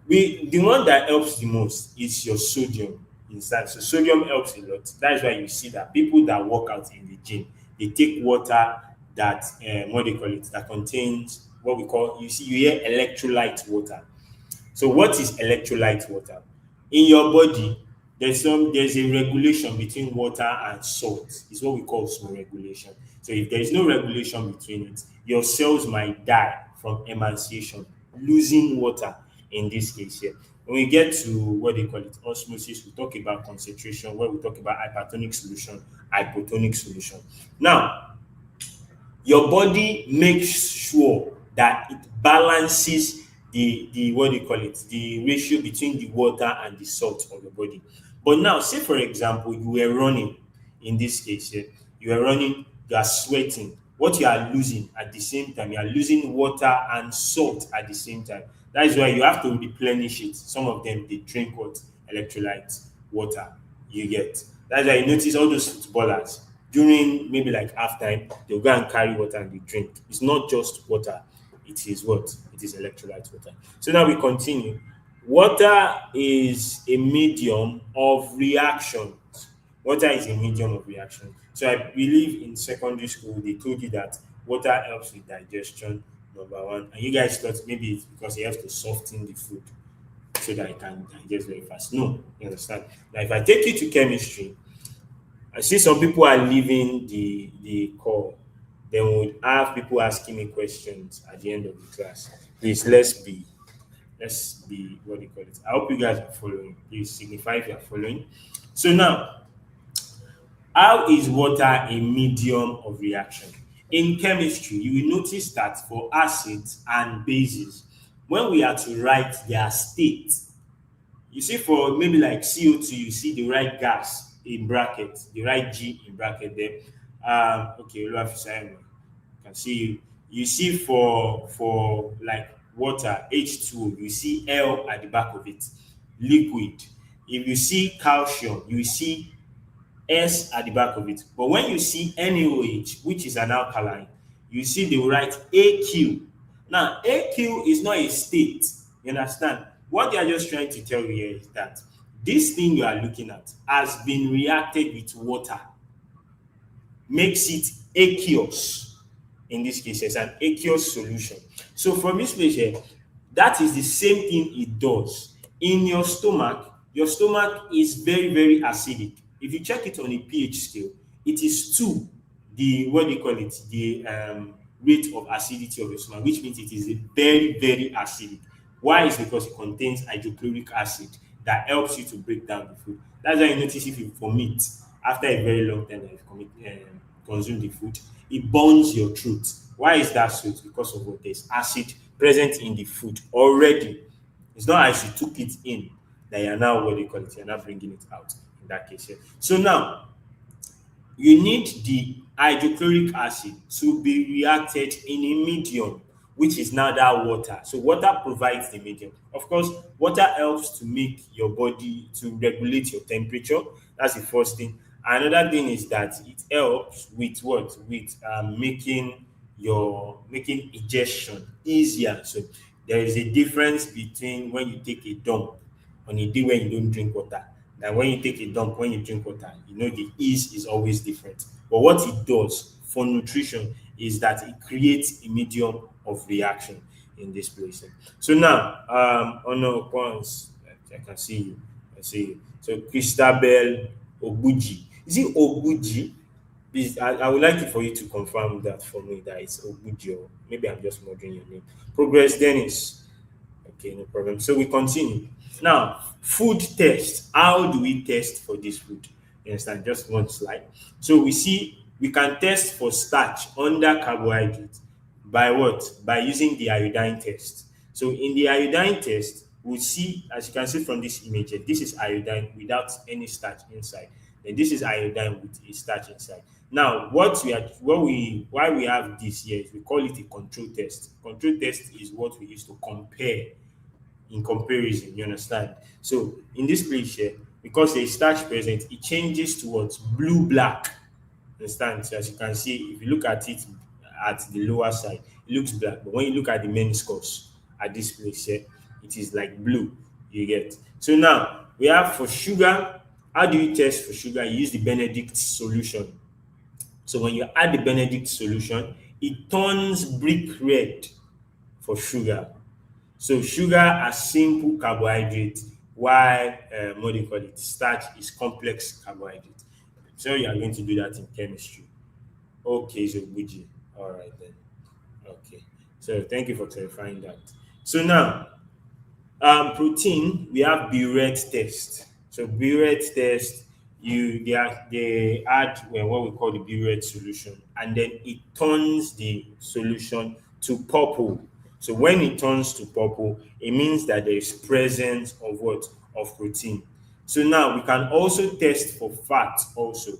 The one that helps the most is your sodium inside. So sodium helps a lot. That is why you see that people that work out in the gym, they take water that what they call it that contains what we call you hear electrolyte water. So what is electrolyte water? In your body, there's a regulation between water and salt. It's what we call osmoregulation. So if there is no regulation between it, your cells might die from emaciation, losing water in this case here. When we get to what they call it, osmosis, we talk about concentration, where we talk about hypertonic solution, hypotonic solution. Now, your body makes sure that it balances the what do you call it the ratio between the water and the salt of the body. But now say for example you were running in this case here, you are running, you are sweating. What you are losing at the same time, you are losing water and salt at the same time. That is why you have to replenish it. Some of them they drink what? Electrolytes, water. You get. That's why you notice all those footballers during maybe like halftime, they'll go and carry water and they drink. It's not just water, it is what? It is electrolyte water. So now we continue. Water is a medium of reaction. Water is a medium of reaction. So I believe in secondary school they told you that water helps with digestion, number one. And you guys thought maybe it's because it helps to soften the food so that it can digest very fast. No, you understand? Now if I take you to chemistry, I see some people are leaving the call. Then we would have people asking me questions at the end of the class. Please let's be what do you call it? I hope you guys are following. Please signify if you are following. So now, how is water a medium of reaction? In chemistry, you will notice that for acids and bases, when we are to write their state, you see for maybe like CO2, you see the right gas in bracket, the right G in bracket there. Okay, you can see you see for like water H2O, you see L at the back of it, liquid. If you see calcium, you see S at the back of it. But when you see NaOH, which is an alkaline, you see they will write AQ. Now, AQ is not a state. You understand? What they are just trying to tell you here is that this thing you are looking at has been reacted with water, makes it aqueous in this case, is an aqueous solution. So from this place here, that is the same thing it does. In your stomach is very, very acidic. If you check it on a pH scale, it is 2, the what do you call it, the rate of acidity of your stomach, which means it is a very, very acidic. Why? Is because it contains hydrochloric acid that helps you to break down the food. That's why you notice if you vomit after a very long time that you've consumed the food, it burns your throat. Why is that so? It's because of what? There's acid present in the food already. It's not as you took it in that you're now, what do you call it, you're not bringing it out in that case here. So now, you need the hydrochloric acid to be reacted in a medium, which is now that water. So water provides the medium. Of course, water helps to make your body to regulate your temperature. That's the first thing. Another thing is that it helps with what? With making digestion easier. So there is a difference between when you take a dump on a day when you don't drink water. Now, when you take a dump, when you drink water, the ease is always different. But what it does for nutrition is that it creates a medium of reaction in this place. So now, on our points, I can see you. I see you. So Christabel Obuji. Is it Obuji? Please, I would like for you to confirm that for me that it's Obuji, or maybe I'm just murdering your name. Progress Dennis. Okay, no problem. So we continue. Now, food test. How do we test for this food? You understand? Just one slide. So we can test for starch under carbohydrate by what? By using the iodine test. So in the iodine test, we'll see, as you can see from this image, this is iodine without any starch inside. And this is iodine with a starch inside. Now, why we have this here is we call it a control test. Control test is what we use to compare in comparison, you understand? So in this place here, because there is starch present, it changes towards blue-black. Understand? So as you can see, if you look at it at the lower side, it looks black. But when you look at the meniscus at this place here, it is like blue. You get. So now we have for sugar. How do you test for sugar? You use the Benedict solution. So when you add the Benedict solution, it turns brick red for sugar. So sugar are simple carbohydrate, while what do you call it? Starch is complex carbohydrate. So you are going to do that in chemistry. Okay, so Buji. All right then. Okay. So thank you for clarifying that. So now, protein, we have Burette test. So Burette test, they add what we call the Burette solution, and then it turns the solution to purple. So when it turns to purple, it means that there is presence of what? Of protein. So now we can also test for fat also.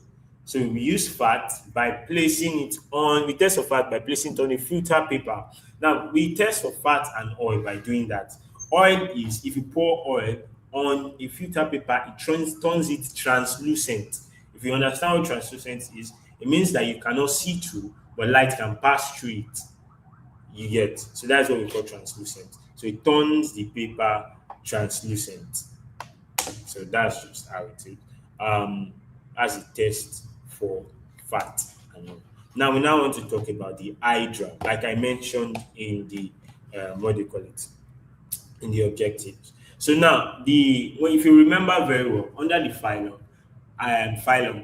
So we use fat by placing it on, we test for fat by placing it on a filter paper. Now we test for fat and oil by doing that. Oil is, if you pour oil on a filter paper, it turns it translucent. If you understand what translucent is, it means that you cannot see through, but light can pass through it. You get. So that's what we call translucent. So it turns the paper translucent. So that's just how it is. As a test for fat. Now we want to talk about the hydra, like I mentioned in the what do you call it? In the objectives. So now if you remember very well, under the phylum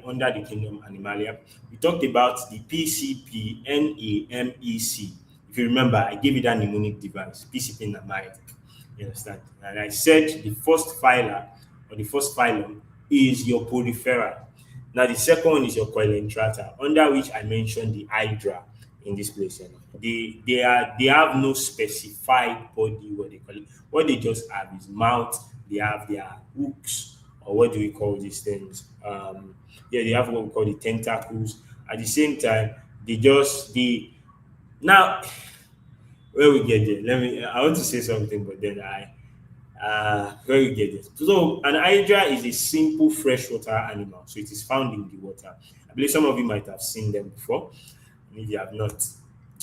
under the kingdom Animalia, we talked about the PCP-NAMEC. If you remember, I gave you that mnemonic device, PCP Namatic. You understand? And I said the first phylum is your Porifera. Now the second one is your Coelentrata, under which I mentioned the hydra in this place. They have no specified body, what they call it. What they just have is mouth, they have their hooks, or what do we call these things? They have what we call the tentacles. At the same time, now, where we get there, I want to say something, but then where we get this. So, an hydra is a simple freshwater animal. So, it is found in the water. I believe some of you might have seen them before. If you have not,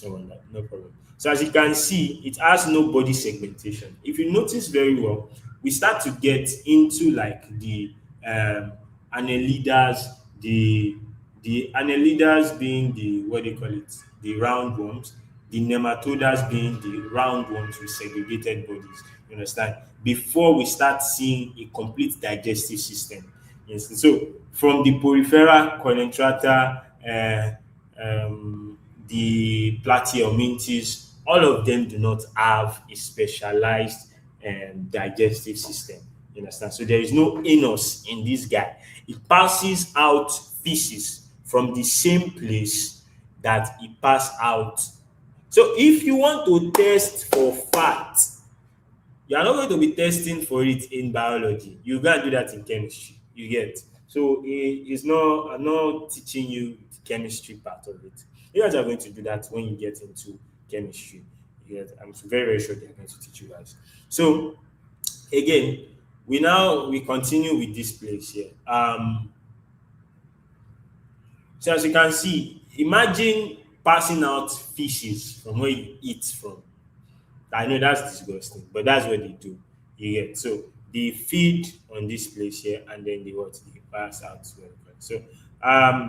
no problem. So, as you can see, it has no body segmentation. If you notice very well, we start to get into like the annelidas, the The annelidas being the, what they call it, the roundworms, the nematodas being the roundworms with segregated bodies. You understand? Before we start seeing a complete digestive system. Yes. So from the porifera, coelenterata, the platyhelminthes, all of them do not have a specialized digestive system. You understand? So there is no anus in this guy. It passes out feces from the same place that it passed out. So if you want to test for fat, you are not going to be testing for it in biology. You go and do that in chemistry. You get. So it's not. I'm not teaching you the chemistry part of it. You guys are going to do that when you get into chemistry. You get. I'm very very sure they're going to teach you guys. So again, we continue with this place here. So as you can see, imagine passing out fishes from where you eat from. I know that's disgusting, but that's what they do. You get. So they feed on this place here, and then they pass out. So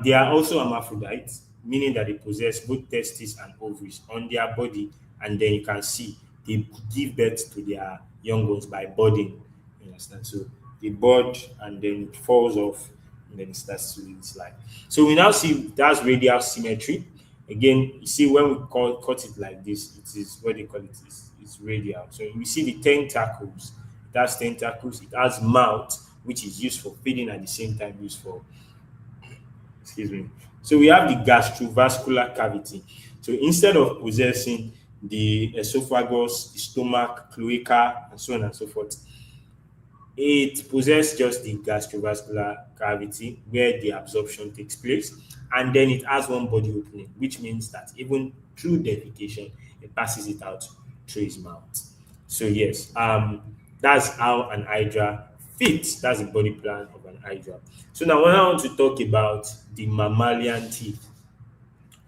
they are also hermaphrodites, meaning that they possess both testes and ovaries on their body, and then you can see they give birth to their young ones by budding. You understand? So they bud and then it falls off, and then it starts to live its life. So we now see that's radial symmetry. Again, you see when we cut it like this, it is what they call it is it's radial. So we see the tentacles. It has tentacles. It has mouth, which is used for feeding at the same time used for, excuse me. So we have the gastrovascular cavity. So instead of possessing the esophagus, the stomach, cloaca, and so on and so forth, it possesses just the gastrovascular cavity where the absorption takes place, and then it has one body opening, which means that even through defecation, it passes it out through his mouth. So yes, that's how an hydra fits. That's the body plan of an hydra. So now when I want to talk about the mammalian teeth,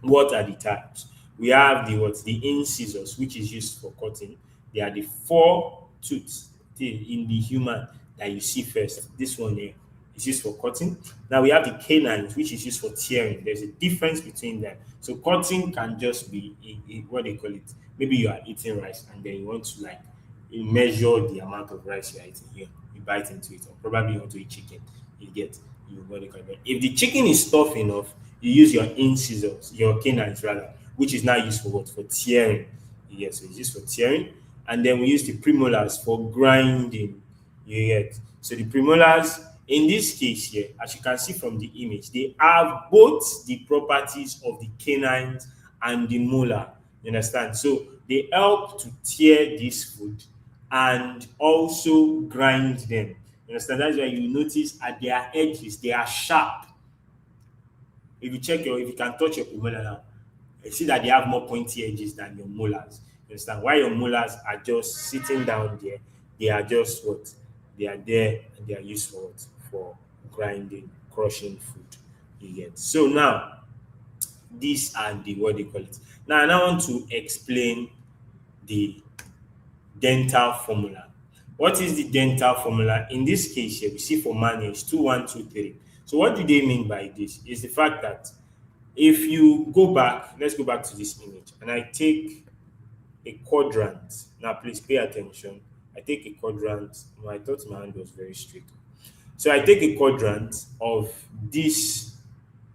what are the types? We have the incisors, which is used for cutting. They are the four tooth in the human that you see first. This one here is used for cutting. Now we have the canines, which is used for tearing. There's a difference between them. So cutting can just be what they call it. Maybe you are eating rice and then you want to like measure the amount of rice you are eating. You bite into it, or probably you want to eat chicken. You get what they call it. If the chicken is tough enough, you use your incisors, your canines rather, which is now used for what? For tearing. Yes, so it's used for tearing. And then we use the premolars for grinding. You get. So the premolars, in this case here, as you can see from the image, they have both the properties of the canines and the molar. You understand? So they help to tear this food and also grind them. You understand? That's why you notice at their edges, they are sharp. If you can touch your premolar now, you see that they have more pointy edges than your molars. You understand? Why your molars are just sitting down there, they are just what? They are there and they are used for what? For grinding, crushing food. You get. So now, these are the what they call it. Now I want to explain the dental formula. What is the dental formula? In this case here, we see for man is 2, 1, 2, 3. So what do they mean by this? Is the fact that if you go back, let's go back to this image, and I take a quadrant. Now, please pay attention. I take a quadrant. I thought my hand was very straight. So I take a quadrant of this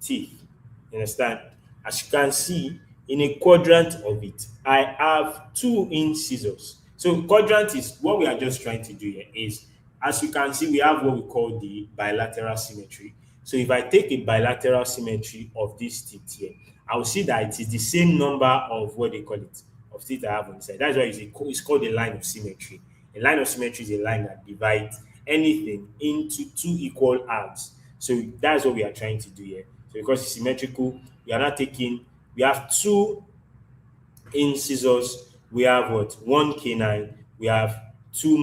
teeth. You understand? As you can see, in a quadrant of it, I have 2 incisors. So quadrant is what we are just trying to do here is, as you can see, we have what we call the bilateral symmetry. So if I take a bilateral symmetry of this teeth here, I will see that it is the same number of what they call it, of teeth I have on the side. That's why it's called a line of symmetry. A line of symmetry is a line that divides anything into 2 equal halves. So that's what we are trying to do here. So because it's symmetrical, we have 2 incisors, we have what? 1 canine, we have 2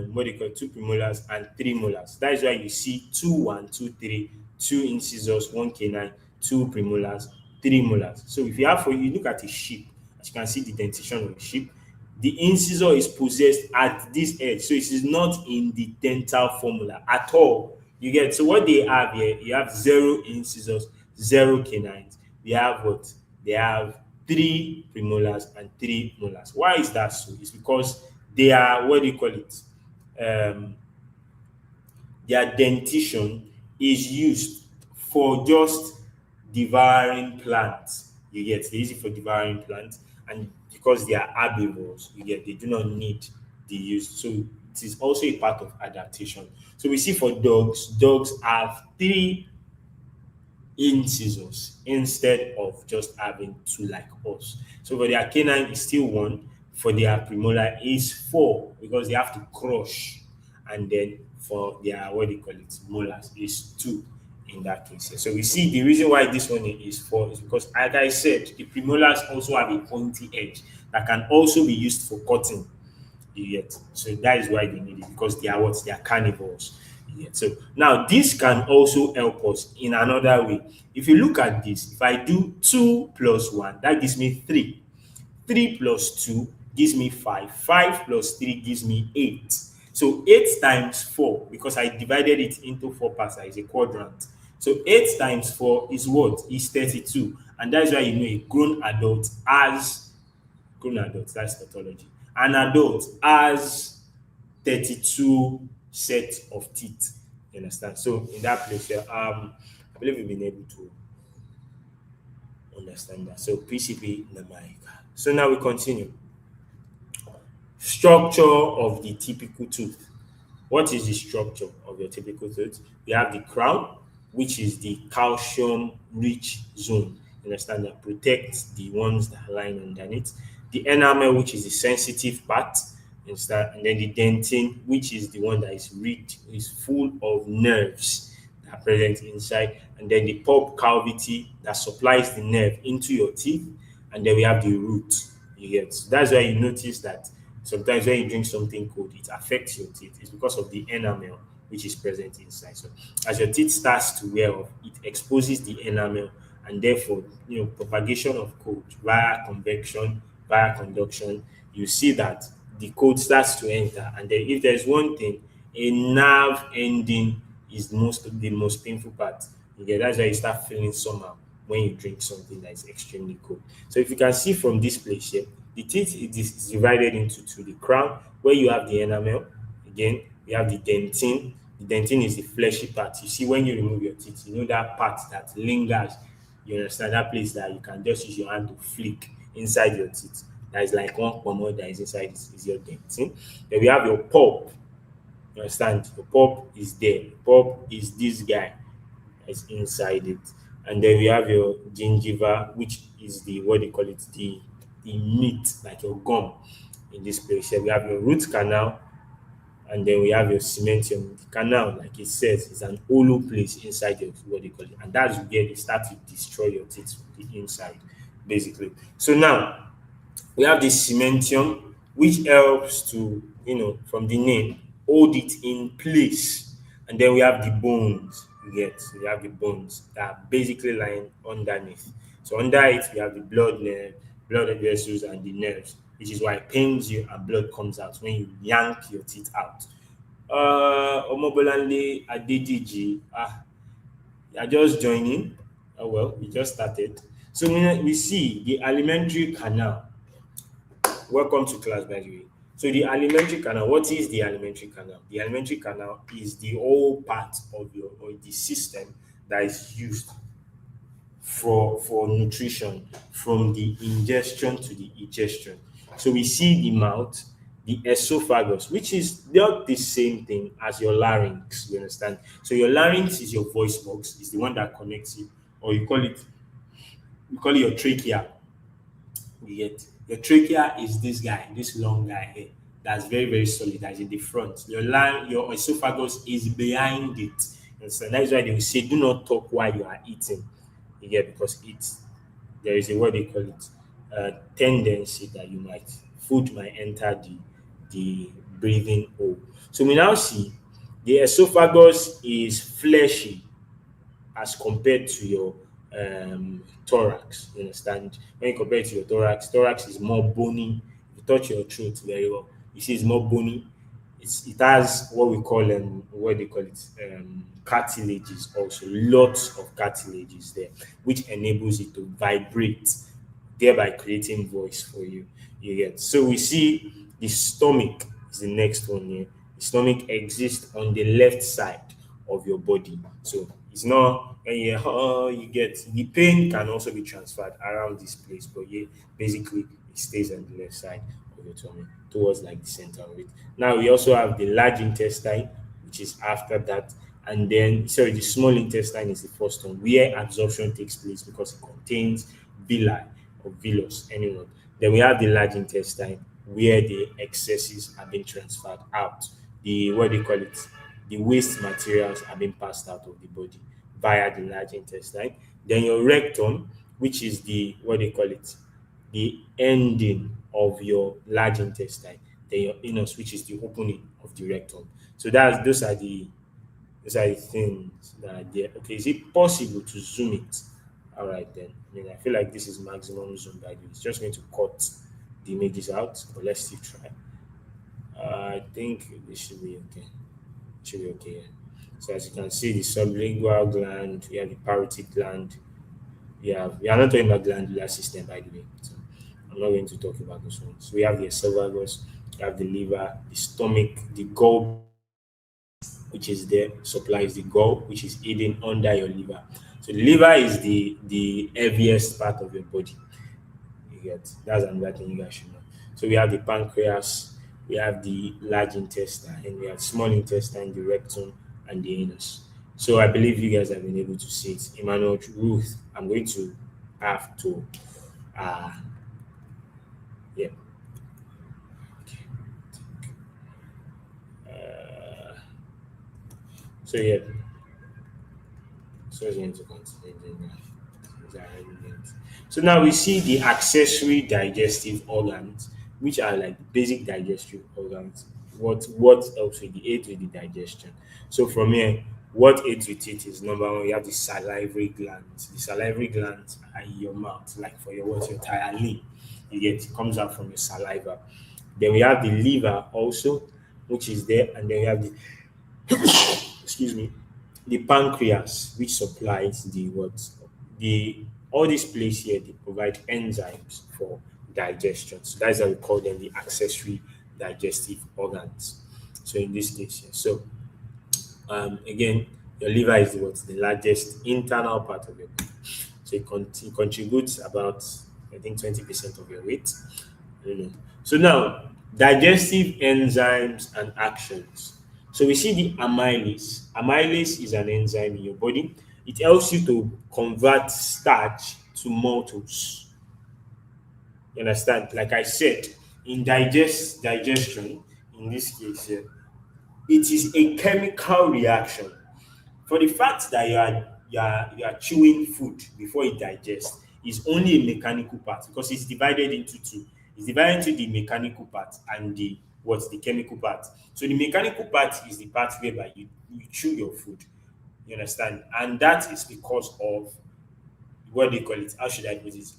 2 premolars and 3 molars. That is why you see 2, 1, 2, 3, 2 incisors, 1 canine, 2 premolars, 3 molars. So if you look at a sheep, as you can see the dentition of a sheep, the incisor is possessed at this edge. So it is not in the dental formula at all. You get. So what they have here, you have 0 incisors, zero canines, we have what? They have three premolars and three molars. Why is that so? It's because they are, what do you call it? Um, their dentition is used for just devouring plants. You get, they use it for devouring plants, and because they are herbivores, you get, they do not need the use. So it is also a part of adaptation. So we see for dogs have three incisors instead of just having two like us. So for their canine is still one, for their premolar is four because they have to crush, and then for their, what do you call it, molars is two in that case. So we see the reason why this one is four is because, like I said, the premolars also have a pointy edge that can also be used for cutting. You get, so that is why they need it, because they are what? They are carnivores. You get, so now this can also help us in another way. If you look at this, if I do 2 plus 1, that gives me 3. 3 plus 2 gives me 5. 5 plus 3 gives me 8. So 8 times 4, because I divided it into 4 parts, that is a quadrant. So 8 times 4 is what? Is 32. And that's why you know a grown adult, that's tautology. An adult has 32 sets of teeth. You understand? So in that place, yeah, I believe we've been able to understand that. So PCP Namaica. So now we continue. Structure of the typical tooth. What is the structure of your typical tooth? We have the crown, which is the calcium-rich zone. You understand, that protects the ones that are lying underneath. The enamel, which is the sensitive part, understand, and then the dentin, which is the one that is full of nerves that are present inside, and then the pulp cavity that supplies the nerve into your teeth, and then we have the root. You get, so that's why you notice that sometimes when you drink something cold, it affects your teeth. It's because of the enamel which is present inside. So as your teeth starts to wear off, it exposes the enamel, and therefore, propagation of cold via convection, via conduction, you see that the cold starts to enter. And then if there's one thing, a nerve ending is the most painful part. Okay, that's why you start feeling somehow when you drink something that is extremely cold. So if you can see from this place here, the teeth is divided into two. The crown, where you have the enamel. Again, we have the dentin. The dentin is the fleshy part. You see, when you remove your teeth, you know that part that lingers. You understand, that place that you can just use your hand to flick inside your teeth. That is like one pomade that is inside is your dentin. Then we have your pulp. You understand? The pulp is there. The pulp is this guy that's inside it. And then we have your gingiva, which is the, what they call it, the meat, like your gum in this place. Here we have your root canal, and then we have your cementium. The canal, like it says, is an hollow place inside your, what they call it, and that's where they start to destroy your teeth from the inside, basically. So now we have the cementium, which helps to, from the name, hold it in place. And then we have the bones. You get, so we have the bones that are basically lying underneath. So under it, we have the blood vessels, and the nerves, which is why it pains you and blood comes out when you yank your teeth out. Omobolanle Adediji, you're just joining. Oh well, we just started. So we see the alimentary canal. Welcome to class, by the way. So the alimentary canal, what is the alimentary canal? The alimentary canal is the whole part of the system that is used for nutrition, from the ingestion to the egestion. So we see the mouth, the esophagus, which is not the same thing as your larynx. You understand? So your larynx is your voice box, is the one that connects you, or you call it your trachea. You get, your trachea is this guy, this long guy here. That's very, very solid. That's in the front. Your esophagus is behind it. And so that is why they will say, do not talk while you are eating. You get, because there is a, what they call it, tendency that food might enter the breathing hole. So we now see the esophagus is fleshy as compared to your thorax. You understand? When you compare it to your thorax is more bony. If you touch your throat very well, you see it's more bony. it has what we call what they call it cartilages, also lots of cartilages there, which enables it to vibrate, thereby creating voice for you. You get. So we see the stomach is the next one here. The stomach exists on the left side of your body. So it's not when you get the pain can also be transferred around this place, but yeah, basically it stays on the left side of your tummy towards like the center of it. Now we also have the large intestine, which is after that, and then sorry, the small intestine is the first one where absorption takes place because it contains villi or villus, anyone. Then we have the large intestine where the excesses are being transferred out. The what do you call it? The waste materials are being passed out of the body via the large intestine. Then your rectum, which is the what do you call it? The ending of your large intestine. Then your anus, which is the opening of the rectum. So that's those are the things that are there. Okay, is it possible to zoom it? All right, then. I mean, I feel like this is maximum zoom by the way. It's just going to cut the images out, but let's still try. I think this should be okay. Should be okay. Yeah. So as you can see, the sublingual gland, we have the parotid gland. We are not talking about glandular system, by the way. So I'm not going to talk about those ones. So we have the esophagus, we have the liver, the stomach, the gall, which is there, supplies the gall, which is hidden under your liver. So the liver is the heaviest part of your body. You get that's another thing you guys should know. So we have the pancreas, we have the large intestine, and we have small intestine, the rectum, and the anus. So I believe you guys have been able to see it. Emmanuel, Ruth, I'm going to have to uh yeah. Uh, so yeah. So it's going to continue. So now we see the accessory digestive organs, which are like basic digestive organs. What helps with the aid with the digestion? So from here, what aids with it is number one, you have the salivary glands. The salivary glands are in your mouth, like for your what your tire lip. You get it comes out from your saliva. Then we have the liver also, which is there, and then we have the excuse me, the pancreas, which supplies the what the all these places here they provide enzymes for digestion. So that's why we call them the accessory digestive organs. So in this case here, so again, your liver is the largest internal part of your body. So it contributes about I think 20% of your weight. I don't know. So now digestive enzymes and actions. So we see the amylase. Amylase is an enzyme in your body. It helps you to convert starch to maltose. You understand? Like I said, in digestion, in this case here, it is a chemical reaction. For the fact that you are chewing food before it digests is only a mechanical part because it's divided into two. It's divided into the mechanical part and the chemical part. So the mechanical part is the part whereby you chew your food. You understand? And that is because of what they call it. How should I put it?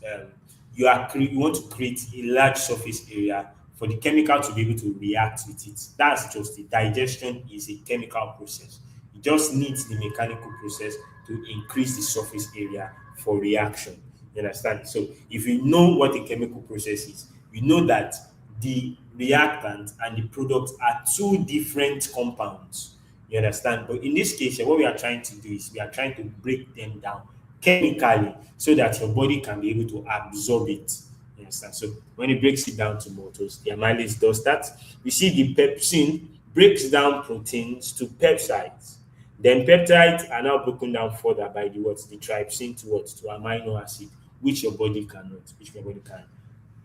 You want to create a large surface area for the chemical to be able to react with it. That's just it. Digestion is a chemical process. It just needs the mechanical process to increase the surface area for reaction. You understand? So if you know what a chemical process is, you know that the reactant and the product are two different compounds. You understand? But in this case, what we are trying to do is we are trying to break them down chemically so that your body can be able to absorb it. You understand? So when it breaks it down to maltose, the amylase does that. We see the pepsin breaks down proteins to peptides. Then peptides are now broken down further by the trypsin to amino acid, which your body cannot, which your body can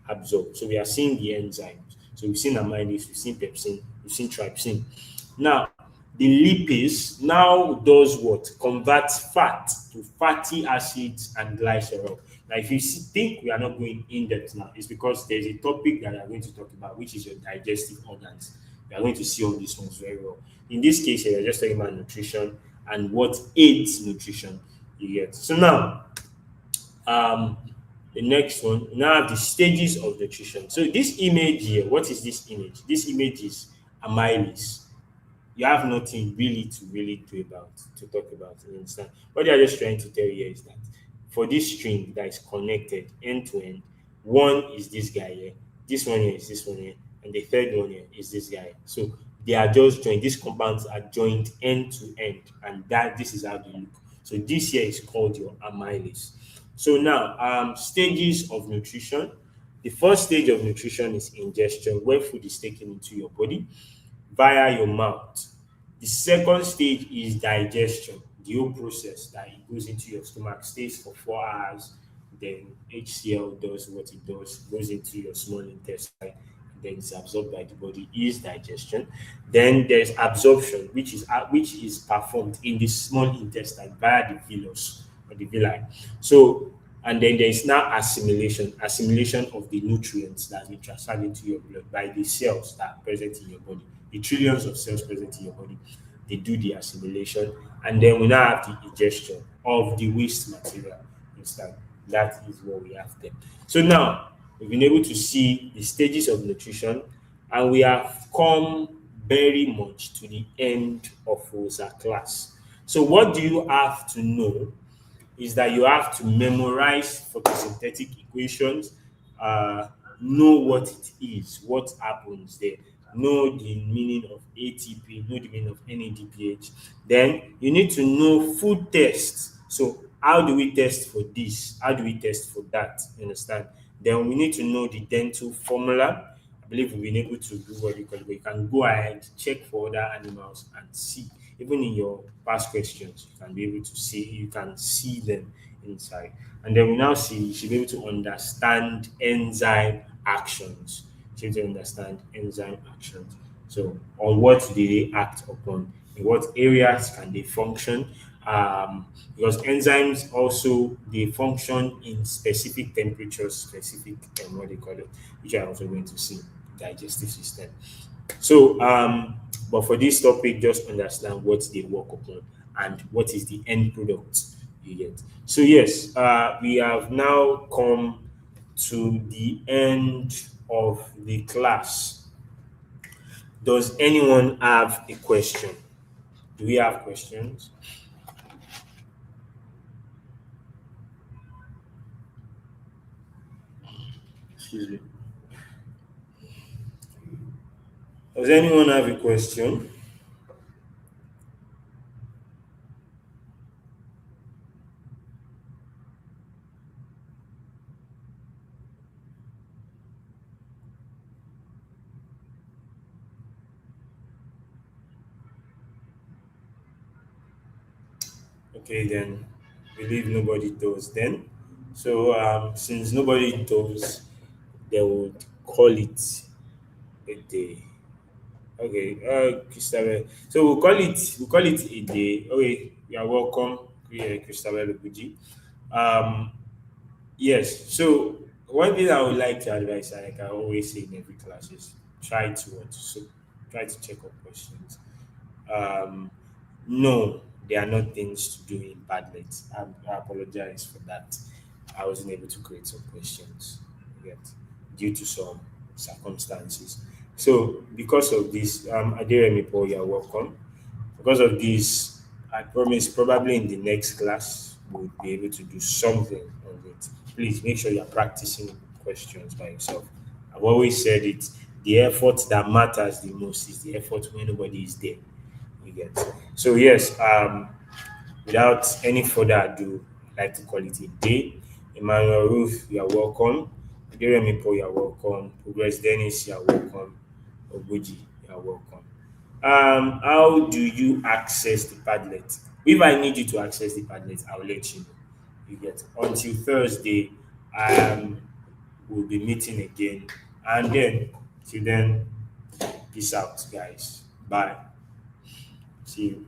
absorb. So we are seeing the enzymes. So we've seen amylase, we've seen pepsin, we've seen trypsin. Now, the lipase now does what? Converts fat to fatty acids and glycerol. Now, if you think we are not going in depth now, it's because there's a topic that we are going to talk about, which is your digestive organs. We are going to see all these ones very well. In this case, we are just talking about nutrition and what aids nutrition you get. So now, the next one, we now have the stages of nutrition. So this image here, what is this image? This image is amylase, you have nothing really to do about, to talk about. You understand? What they are just trying to tell you is that for this string that is connected end to end, one is this guy here, this one here is this one here, and the third one here is this guy. So they are just joined. These compounds are joined end to end, and that this is how they look. So this here is called your amylase. So now, stages of nutrition. The first stage of nutrition is ingestion, where food is taken into your body via your mouth. The second stage is digestion, the whole process that it goes into your stomach, stays for 4 hours, then HCl does what it does, goes into your small intestine, then it's absorbed by the body, is digestion. Then there's absorption, which is performed in the small intestine via the villus or the villi. So, and then there is now assimilation of the nutrients that we transferred into your blood by the cells that are present in your body, the trillions of cells present in your body. They do the assimilation, and then we now have the ingestion of the waste material. Understand? That is what we have there. So now we've been able to see the stages of nutrition, and we have come very much to the end of our class. So what do you have to know is that you have to memorize photosynthetic equations, uh, know what it is, what happens there, know the meaning of ATP, know the meaning of NADPH. Then you need to know food tests. So how do we test for this? How do we test for that? You understand? Then we need to know the dental formula. I believe we've been able to do what you call it. But you can go ahead, check for other animals and see. Even in your past questions, you can be able to see, you can see them inside. And then we now see, you should be able to understand enzyme actions. You should be able to understand enzyme actions. So, on what do they act upon? In what areas can they function? Because enzymes also they function in specific temperatures, specific what they call it, which I'm also going to see digestive system. So, but for this topic, just understand what they work upon and what is the end product you get. So, yes, we have now come to the end of the class. Does anyone have a question? Do we have questions? Excuse me. Does anyone have a question? Okay, then believe nobody does then. So since nobody does, they would call it a day. Okay, Christabel. So we'll call it a day. Okay, you are welcome, Christabel Oguji. Um, yes. So one thing I would like to advise, like I always say in every class, is try to check up questions. Um, no, there are not things to do in Padlet. I apologize for that. I wasn't able to create some questions yet due to some circumstances. So, because of this, Adiremi Paul, you're welcome. Because of this, I promise probably in the next class we'll be able to do something on it. Please make sure you're practicing questions by yourself. I've always said it, the effort that matters the most is the effort when nobody is there. You get. So yes, without any further ado, I'd like to call it a day. Emmanuel Ruth, you are welcome. Adiremi Paul, you are welcome. Progress Dennis, you are welcome. Obuji, you are welcome. How do you access the Padlet? If I need you to access the Padlet, I'll let you know. You get. Until Thursday, we'll be meeting again. And then, till then, peace out, guys. Bye. See you.